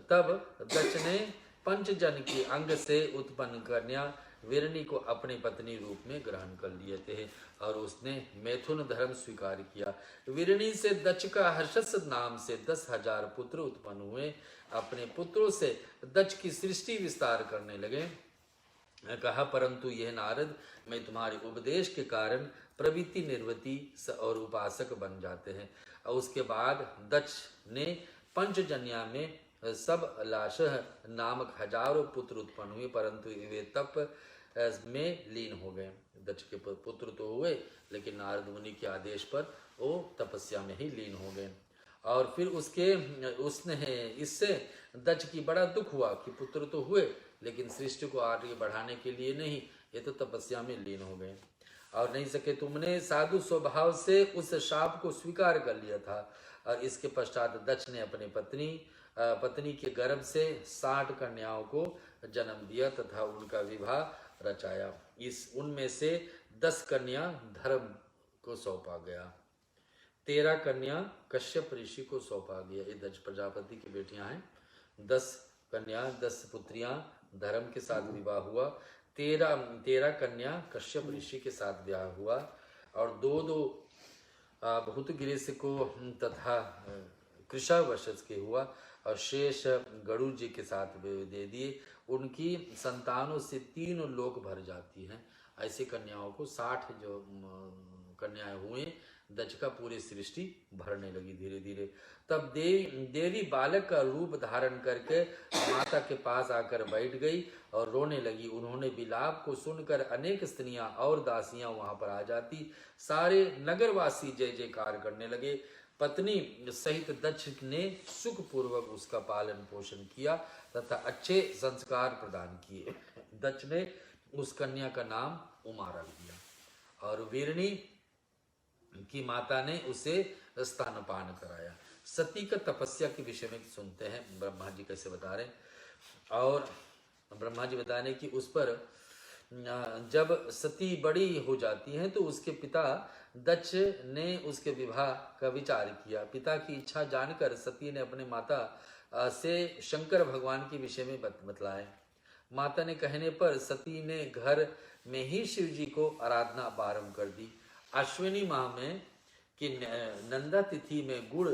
तब दक्ष ने पंचजन के अंग से उत्पन्न कन्या वीरणी को अपनी पत्नी रूप में ग्रहण कर लिए थे और उसने मैथुन धर्म स्वीकार किया। वीरणी से दक्ष का हर्षस नाम से 10,000 पुत्र उत्पन्न हुए। अपने पुत्रों से दक्ष की सृष्टि विस्तार करने लगे। कहा, परंतु यह नारद, मैं तुम्हारे उपदेश के कारण प्रवृत्ति निर्वृत्ति और उपासक बन जाते हैं। और उसके बाद दक्ष ने पंचजन्या में सब लाशह नामक 1000 पुत्र उत्पन्न हुए परंतु वे तप में लीन हो गए। दक्ष के पुत्र तो हुए लेकिन नारद मुनि के आदेश पर वो तपस्या में ही लीन हो गए। और फिर इससे दक्ष की बड़ा दुख हुआ कि पुत्र तो हुए लेकिन सृष्टि को आगे बढ़ाने के लिए नहीं, ये तो तपस्या में लीन हो गए। और नहीं सके तुमने साधु स्वभाव से उस शाप को स्वीकार कर लिया था। और इसके पश्चात दक्ष ने अपनी पत्नी के गर्भ से 60 कन्याओं को जन्म दिया तथा उनका विवाह रचाया। उनमें से 10 कन्या धर्म को सौंपा गया, 13 कन्या कश्यप ऋषि को सौंपा गया। ये दक्ष प्रजापति की बेटियां हैं। 10 कन्या 10 पुत्रियां धर्म के साथ विवाह हुआ, 13 कन्या कश्यप ऋषि के साथ विवाह हुआ और 2 भूतगिरीश को तथा कृषावशज के हुआ और शेष गरुड़ जी के साथ दे दिए। उनकी संतानों से 3 लोक भर जाती हैं। ऐसी कन्याओं को 60 जो कन्याएं हुए, दक्ष का पूरी सृष्टि भरने लगी धीरे धीरे। तब देवी बालक का रूप धारण करके माता के पास आकर बैठ गई और रोने लगी। उन्होंने विलाप को सुनकर अनेक स्त्रियां और दासियां वहां पर आ जाती। सारे नगरवासी जय जयकार करने लगे। पत्नी सहित दक्ष ने सुखपूर्वक उसका पालन पोषण किया तथा अच्छे संस्कार प्रदान किए। दक्ष ने उस कन्या का नाम उमा रख दिया और वीरणी की माता ने उसे स्तनपान कराया। सती का तपस्या के विषय में सुनते हैं ब्रह्मा जी कैसे बता रहे। और ब्रह्मा जी बता रहे कि उस पर जब सती बड़ी हो जाती है तो उसके पिता दक्ष ने उसके विवाह का विचार किया। पिता की इच्छा जानकर सती ने अपने माता से शंकर भगवान के विषय में बतलाए। माता ने कहने पर सती ने घर में ही शिव जी को आराधना आरंभ कर दी। अश्विनी माह में कि नंदा तिथि में गुड़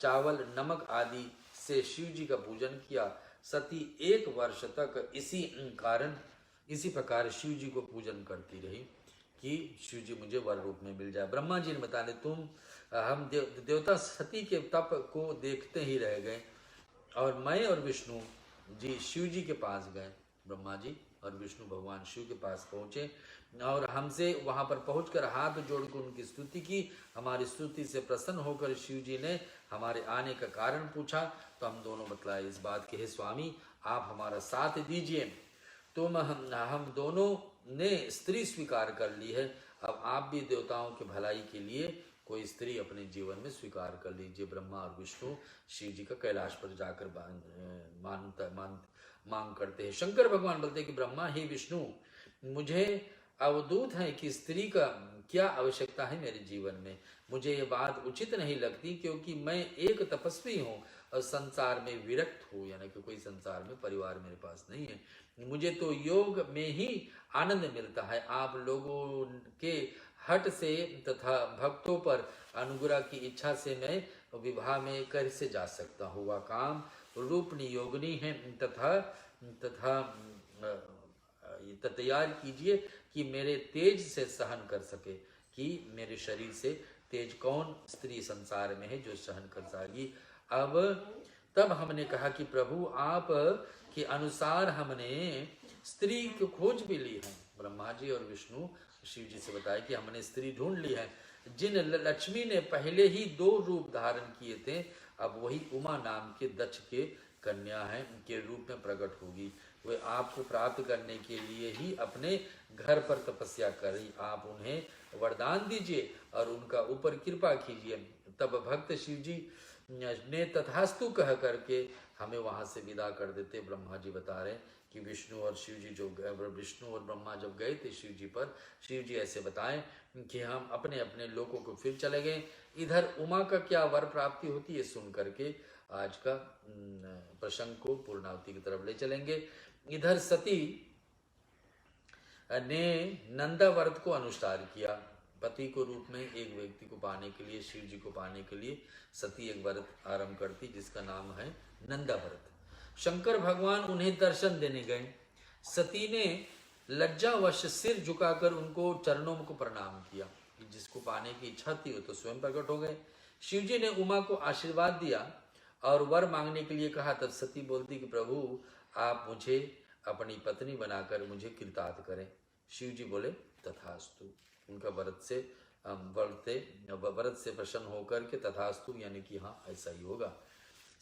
चावल नमक आदि से शिव जी का पूजन किया। सती 1 वर्ष तक इसी प्रकार शिव जी को पूजन करती रही कि शिव जी मुझे वर रूप में मिल जाए। ब्रह्मा जी ने बताया, हम देवता सती के तप को देखते ही रह गए और मैं और विष्णु जी शिव जी के पास गए। ब्रह्मा जी और विष्णु भगवान शिव के पास पहुंचे और हमसे वहां पर पहुंचकर हाथ जोड़कर उनकी स्तुति की। हमारी स्तुति से प्रसन्न होकर शिव जी ने हमारे आने का कारण पूछा तो हम दोनों बतलाए इस बात के, हे स्वामी आप हमारा साथ दीजिए। हम दोनों ने स्त्री स्वीकार कर ली है। अब आप भी देवताओं की भलाई के लिए कोई स्त्री अपने जीवन में स्वीकार कर लीजिए। ब्रह्मा और विष्णु शिव जी का कैलाश पर जाकर मांग करते हैं। शंकर भगवान बोलते हैं कि ब्रह्मा ही विष्णु, मुझे अवधूत है कि स्त्री का क्या आवश्यकता है मेरे जीवन में। मुझे ये बात उचित नहीं लगती क्योंकि मैं एक तपस्वी हूँ और संसार में विरक्त हूँ, यानी कि कोई संसार में परिवार मेरे पास नहीं है। मुझे तो योग में ही आनंद मिलता है। आप लोगों के हट से तथा भक्तों पर अनुग्रह की इच्छा से मैं विवाह में कैसे जा सकता हूँ। वह काम रूपनी योगिनी है तथा तथा तैयार कीजिए कि मेरे तेज से सहन कर सके, कि मेरे शरीर से तेज कौन स्त्री संसार में है जो सहन कर सकेगी। अब तब हमने कहा कि प्रभु आप के अनुसार हमने स्त्री की खोज भी ली है। ब्रह्मा जी और विष्णु शिव जी से बताया कि हमने स्त्री ढूंढ ली है। जिन लक्ष्मी ने पहले ही 2 रूप धारण किए थे, अब वही उमा नाम के दक्ष के कन्या है के रूप में प्रकट होगी। वे आपको प्राप्त करने के लिए ही अपने घर पर तपस्या करी। आप उन्हें वरदान दीजिए और उनका ऊपर कृपा कीजिए। तब भक्त शिव जी ने तथास्तु कह करके हमें वहां से विदा कर देते। ब्रह्मा जी बता रहे कि विष्णु और ब्रह्मा जब गए थे शिव जी पर, शिव जी ऐसे बताएं कि हम अपने अपने लोकों को फिर चले गए। इधर उमा का क्या वर प्राप्ति होती है सुन करके आज का प्रसंग को पूर्णावती की तरफ ले चलेंगे। इधर सती ने नंदा व्रत को अनुष्ठान किया। पति को रूप में एक व्यक्ति को पाने के लिए, शिव जी को पाने के लिए सती एक व्रत आरंभ करती जिसका नाम है नंदा व्रत। शंकर भगवान उन्हें दर्शन देने गए। सती ने लज्जावश सिर झुकाकर उनको चरणों को प्रणाम किया। जिसको पाने की इच्छा थी वो तो स्वयं प्रकट हो गए। शिव जी ने उमा को आशीर्वाद दिया और वर मांगने के लिए कहा। तब सती बोलती कि प्रभु आप मुझे अपनी पत्नी बनाकर मुझे कृतार्थ करें। शिव जी बोले तथास्तु। उनका व्रत से प्रसन्न होकर के तथास्तु यानी कि हाँ ऐसा ही होगा।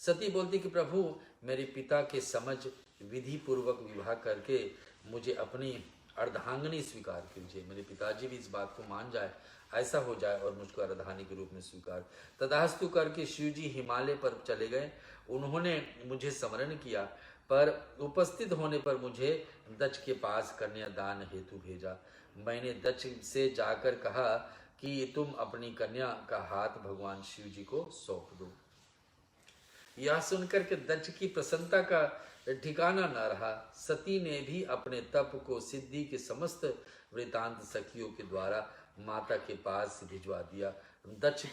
सती बोलती कि प्रभु मेरे पिता के समझ विधि पूर्वक विवाह करके मुझे अपनी अर्धांगिनी स्वीकार कीजिए। मेरे पिताजी भी इस बात को मान जाए, ऐसा हो जाए और मुझको अर्धांगिनी के रूप में स्वीकार। तथास्तु करके शिव जी हिमालय पर चले गए। उन्होंने मुझे स्मरण किया, पर उपस्थित होने पर मुझे दक्ष के पास कन्यादान हेतु भेजा। मैंने दक्ष से जाकर कहा कि तुम अपनी कन्या का हाथ भगवान शिव जी को सौंप दो। यह सुनकर के दक्ष की प्रसन्नता का ठिकाना न रहा। सती ने भी अपने तप को सिद्धि के समस्त वृतांत सखियों के द्वारा माता के पास भिजवा दिया। दक्ष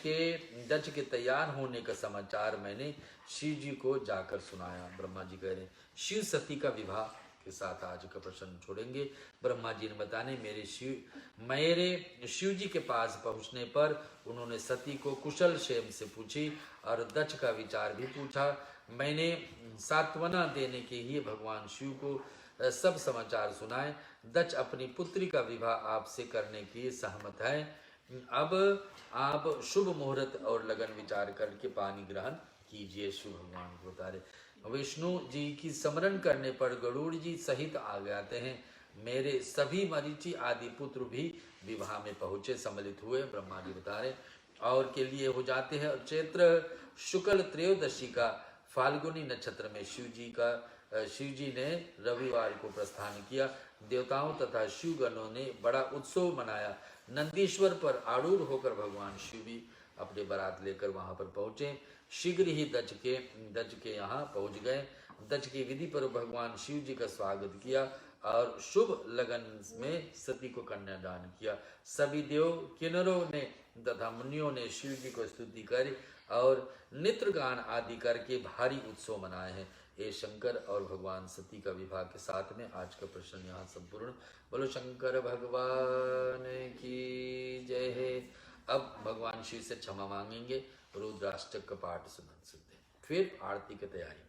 के तैयार होने का समाचार मैंने शिव जी को जाकर सुनाया। ब्रह्मा जी कह रहे शिव सती का विवाह के साथ आज का प्रश्न छोड़ेंगे। ब्रह्मा जी ने बताने मेरे शिव जी के पास पहुंचने पर उन्होंने सती को कुशल क्षेम से पूछी और दक्ष का विचार भी पूछा। मैंने सांत्वना देने के लिए भगवान शिव को सब समाचार सुनाए। दक्ष अपनी पुत्री का विवाह आपसे करने के लिए सहमत है। अब आप शुभ मुहूर्त और लगन विचार करके पानी ग्रहण कीजिए। शिव भगवान को बता रहे विष्णु जी की स्मरण करने पर गरुड़ जी सहित आ जाते हैं। मेरे सभी मरीचि आदि पुत्र भी विवाह में पहुंचे, सम्मिलित हुए। ब्रह्मा जी बता रहे और के लिए हो जाते हैं। चैत्र शुक्ल त्रयोदशी का फाल्गुनी नक्षत्र में शिव जी ने रविवार को प्रस्थान किया। देवताओं तथा शिवगणों ने बड़ा उत्सव मनाया। नंदीश्वर पर आरूढ़ होकर भगवान शिव भी अपने बारात लेकर वहां पर पहुंचे। शीघ्र ही दक्ष के यहाँ पहुंच गए। दक्ष की विधि पर भगवान शिव जी का स्वागत किया और शुभ लगन में सती को कन्यादान किया। सभी देव किन्नरों ने तथा मुनियों ने शिव जी को स्तुति करी और नित्र गान आदि करके भारी उत्सव मनाए हैं। ये शंकर और भगवान सती का विवाह के साथ में आज का प्रश्न यहाँ संपूर्ण। बोलो शंकर भगवान की जय है। अब भगवान शिव से क्षमा मांगेंगे, रुद्राष्टक का पाठ सुना सकते हैं, फिर आरती की तैयारी।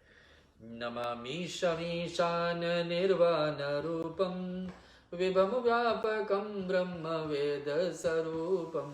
नमामि शमीशान निर्वाण रूपम विभम व्यापकम ब्रह्म वेद स्वरूपम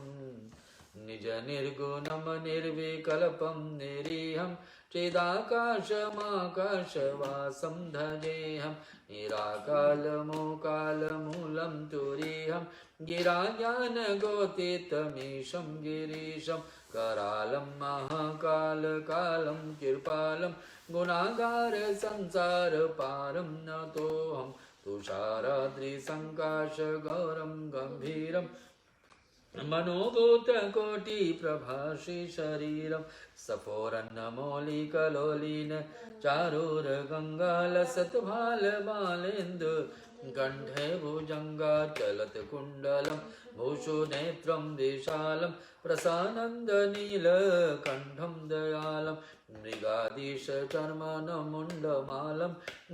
निज निर्गुणम निर्विकल्पम निरीहम चेदाकाशमाकाशवासं धजेऽहं निराकालमोकालमूलं तुरीहं गिराज्ञानगोतीतमीशं गिरीशं करालं महाकालकालं कृपालं गुणागारसंसारपारं नतोऽहं तुषाराद्रिसङ्काशगौरं गम्भीरं मनोभूत कोटि प्रभाषी शरीरम सफोरन्नमौलिकलोलीन चारूर गंगालसत भाल बालेन्दु कंठे भुजंगा चलत कुंडलम भूषु नेत्रम विशालम प्रसानंद नील कंठम दयालम मृगाधीश चर्मन मुंडमालम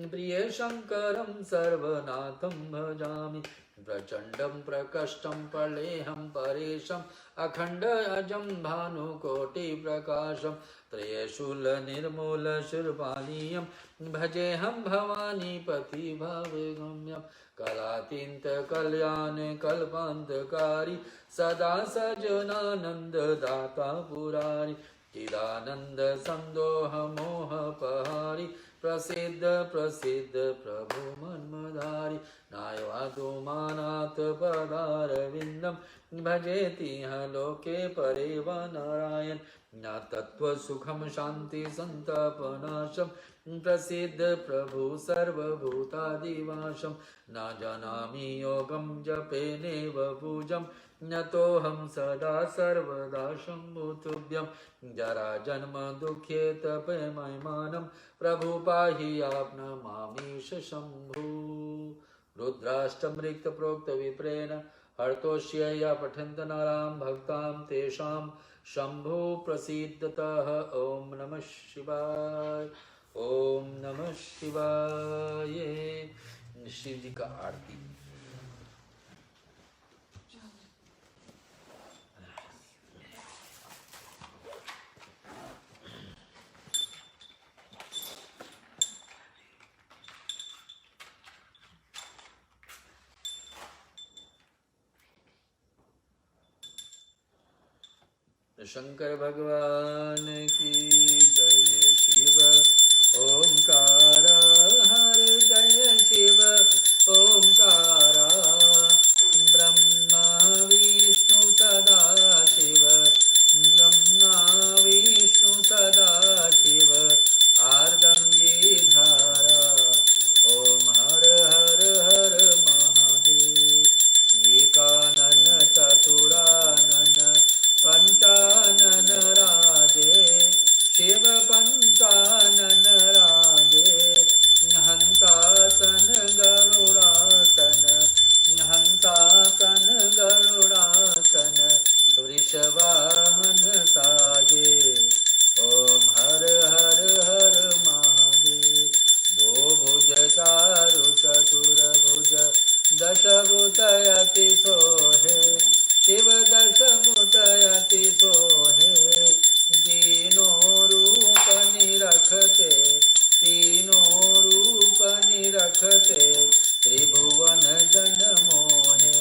प्रिय शंकरम सर्वनाथम भजामि प्रचंडं प्रकष्टं प्रलेहं परेशम् अखंड अजं भानुकोटि प्रकाशं त्रयशूलनिर्मूलशूलपाणियं भजेऽहं भवानीपति भावगम्यं कलातीन्त कल्याण कल्पान्तकारी सदा सजनानन्ददाता पुरारी चिदानंद संदोह मोहपहारी प्रसिद्ध प्रसिद्ध प्रभु मन्मधारी नायवादो मानात् पदारविन्दं भजेति लोके परे वा नारायण न तत्त्वसुखं शान्ति सन्तापनाशं प्रसिद्ध प्रभु सर्वभूतादिवासं न जानामि योगं जपेनेव पूजं नतोऽहं सदा सर्वदा शम्भुतुभ्यं जरा जन्म दुःखे तपमयमानं प्रभु पाहि आपनमामीश शम्भु रुद्राष्टमृक्त प्रोक्त विप्रेण हर्तोष्य या पठन्त नारां भक्तां तेषां शम्भु प्रसीदतः ओम नमः शिवाय ओम नमः शिवाय। शिव जी का आरती। शंकर भगवान की जय शिव ओंकारा हर जय शिव ओंकारा ब्रह्मा विष्णु सदा शिव ब्रह्मा विष्णु सदा शिव आर्दंगी धारा ओम हर हर हर महादेव एकानन चतुरानन पंचानन राजे शिव पंचानन राजे हंसासन गरुड़ासन हंसासन गरुड़ासन वृषवाहन साजे ओम हर हर हर महादेव दो भुज चारु चतुर भुज दश भुजयति सोहे शिव दशमुदयति सोहे तीनों रूप निरखते तीनों रूप निरखते त्रिभुवन जन मोहे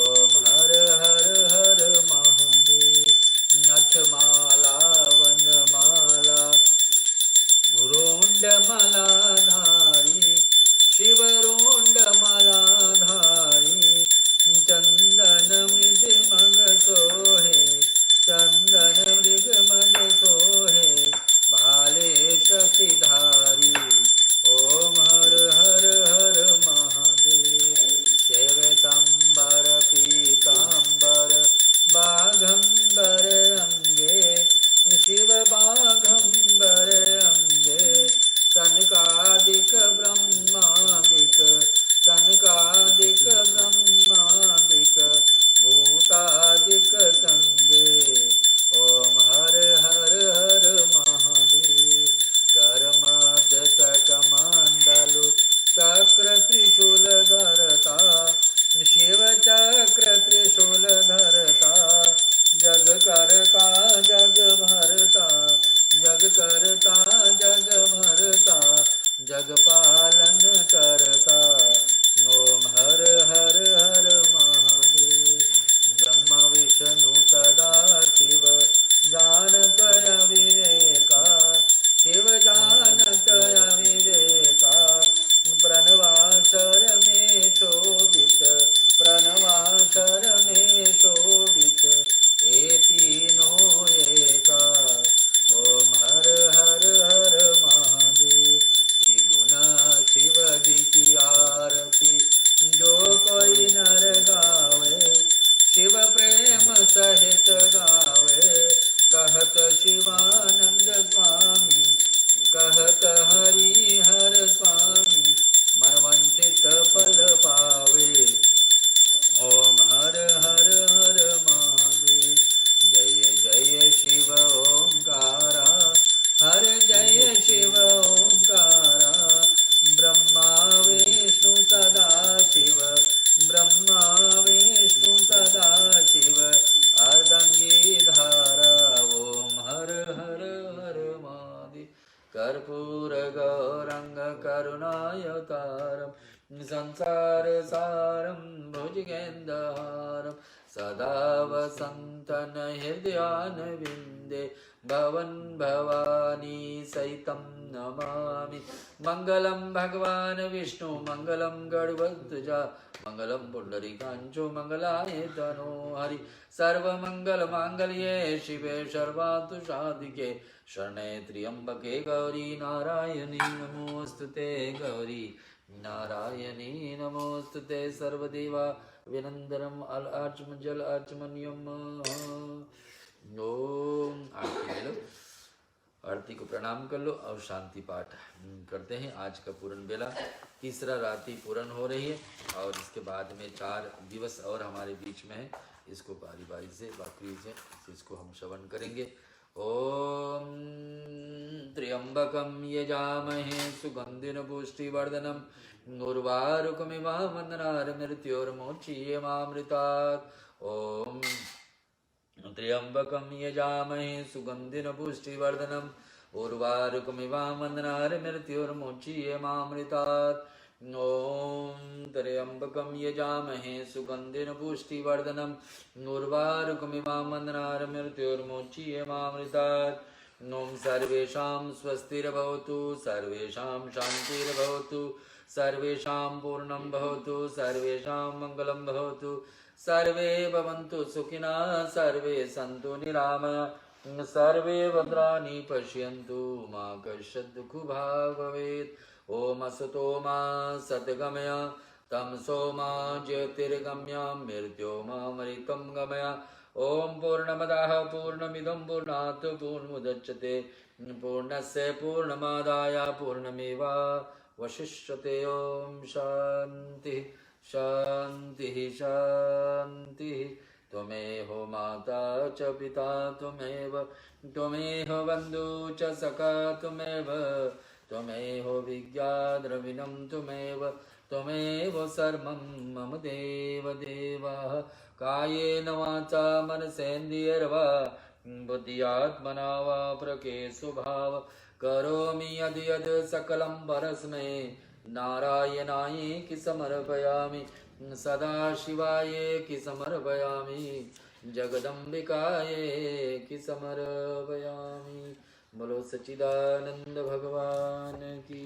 ओम हर हर हर महादेव नथमाला वनमाला रोंडमालाधारी शिव रोंडमालाधारी चंदन मृग मग सोहे चंदन मृग मग सोहे भाले शशिधारी ओम हर हर हर महादेव श्वेतांबर पीतांबर बाघंबर अंगे शिव बाघंबर अंगे सनकादिक ब्रह्मादिक सनकादिक ब्रह्मादिक भूतादिक संगे ओम हर हर हर महादेव कर्मदशक मंडलु चक्र त्रिशूल धरता शिव चक्र त्रिशूल धरता जग करता जग भरता जग करता जग भरता जग पालन करता ओम हर हर हर महादेव ब्रह्म विष्णु सदा शिव जानत अविवेका शिव जानत अविवेका प्रणवासर में शोभित प्रणवासर में शोभित ए तीनों एका ओम हर हर हर महादेव त्रिगुण शिव जी की आरती चित फल पावे। ओम हर हर हर महादेव। जय जय शिव ओंकारा, हर जय शिव ओंकारा। ब्रह्मा विष्णु सदा शिव, ब्रह्मा विष्णु सदा शिव। अर्धंगीधारा ओम हर हर हर महादेव। कर्पूर गौरंग करुणायतारम, संसार सारं भुजगेन्द्रहारं। सदा वसन्तं हृदयारविन्दे, भवन् भवानी सहितं नमामि। मङ्गलं भगवान् विष्णु, मङ्गलं गरुडध्वज, मङ्गलं पुण्डरीकाक्षो, मङ्गलाय तनोहरि। सर्वमङ्गलमाङ्गल्ये शिवे सर्वार्थसाधिके, शरण्ये त्र्यम्बके गौरी नारायणी नमोऽस्तुते। गौरी नारायणी नमोस्तुते। सर्वदेवा विनंदनम अर्चमजल अर्चमनियम। ओम आरती ले लो, आरती को प्रणाम कर लो और शांति पाठ करते हैं। आज का पूर्ण बेला, तीसरा रात्रि पूर्ण हो रही है और इसके बाद में 4 दिवस और हमारे बीच में है। इसको बारी बारी से बाकी से इसको हम श्रवण करेंगे। ओम त्र्यंबकं यजामहे सुगंधिं पुष्टिवर्धनम्, उर्वारुकमिव वन्दनार्मृत्योर्मोक्षीयमामृतात्। ओम त्र्यंबकं यजामहे सुगंधिं पुष्टिवर्धनम्, उर्वारुकमिव वन्दनार्मृत्योर्मोक्षीयमामृतात्। ओम त्र्यंबकं यजामहे सुगंधिं पुष्टिवर्धनम्, उर्वारुकमिव वन्दनार्मृत्योर्मोक्षीयमामृतात्। ओम सर्वेषां स्वस्तिर्भवतु, सर्वेषां शान्तिर्भवतु, सर्वेषां पूर्णं भवतु, सर्वेषां मङ्गलं भवतु, सर्वे भवन्तु सुखिनः, सर्वे सन्तु निरामया, सर्वे भद्राणि पश्यन्तु, मा कश्चित् दुःखभाग् भवेत्। ओम असतो मा सद्गमय, तमसो मा ज्योतिर्गमय, मृत्योर्मामृतं गमय। ओम पूर्णमदः पूर्णमिदं पूर्णात् पूर्णमुदच्यते, पूर्णस्य पूर्णमादाय पूर्णमेवावशिष्यते। ओम शांति शांति शांति। त्वमेव माता च पिता त्वमेव, त्वमेव बन्धु च सखा त्वमेव, त्वमेव विद्या द्रविणं त्वमेव, त्वमेव सर्वं मम देव देवः। कायेन वाचा मनसेन्द्रियैर्वा बुद्ध्यात्मना वा प्रकृतिस्वभाव स्वभाव, करोमि यद् यद् सकलं परस्मै नारायणाय समर्पयामि, सदाशिवाय समर्पयामि, जगदम्बिकाय समर्पयामि। बोलो सच्चिदानंद भगवान की।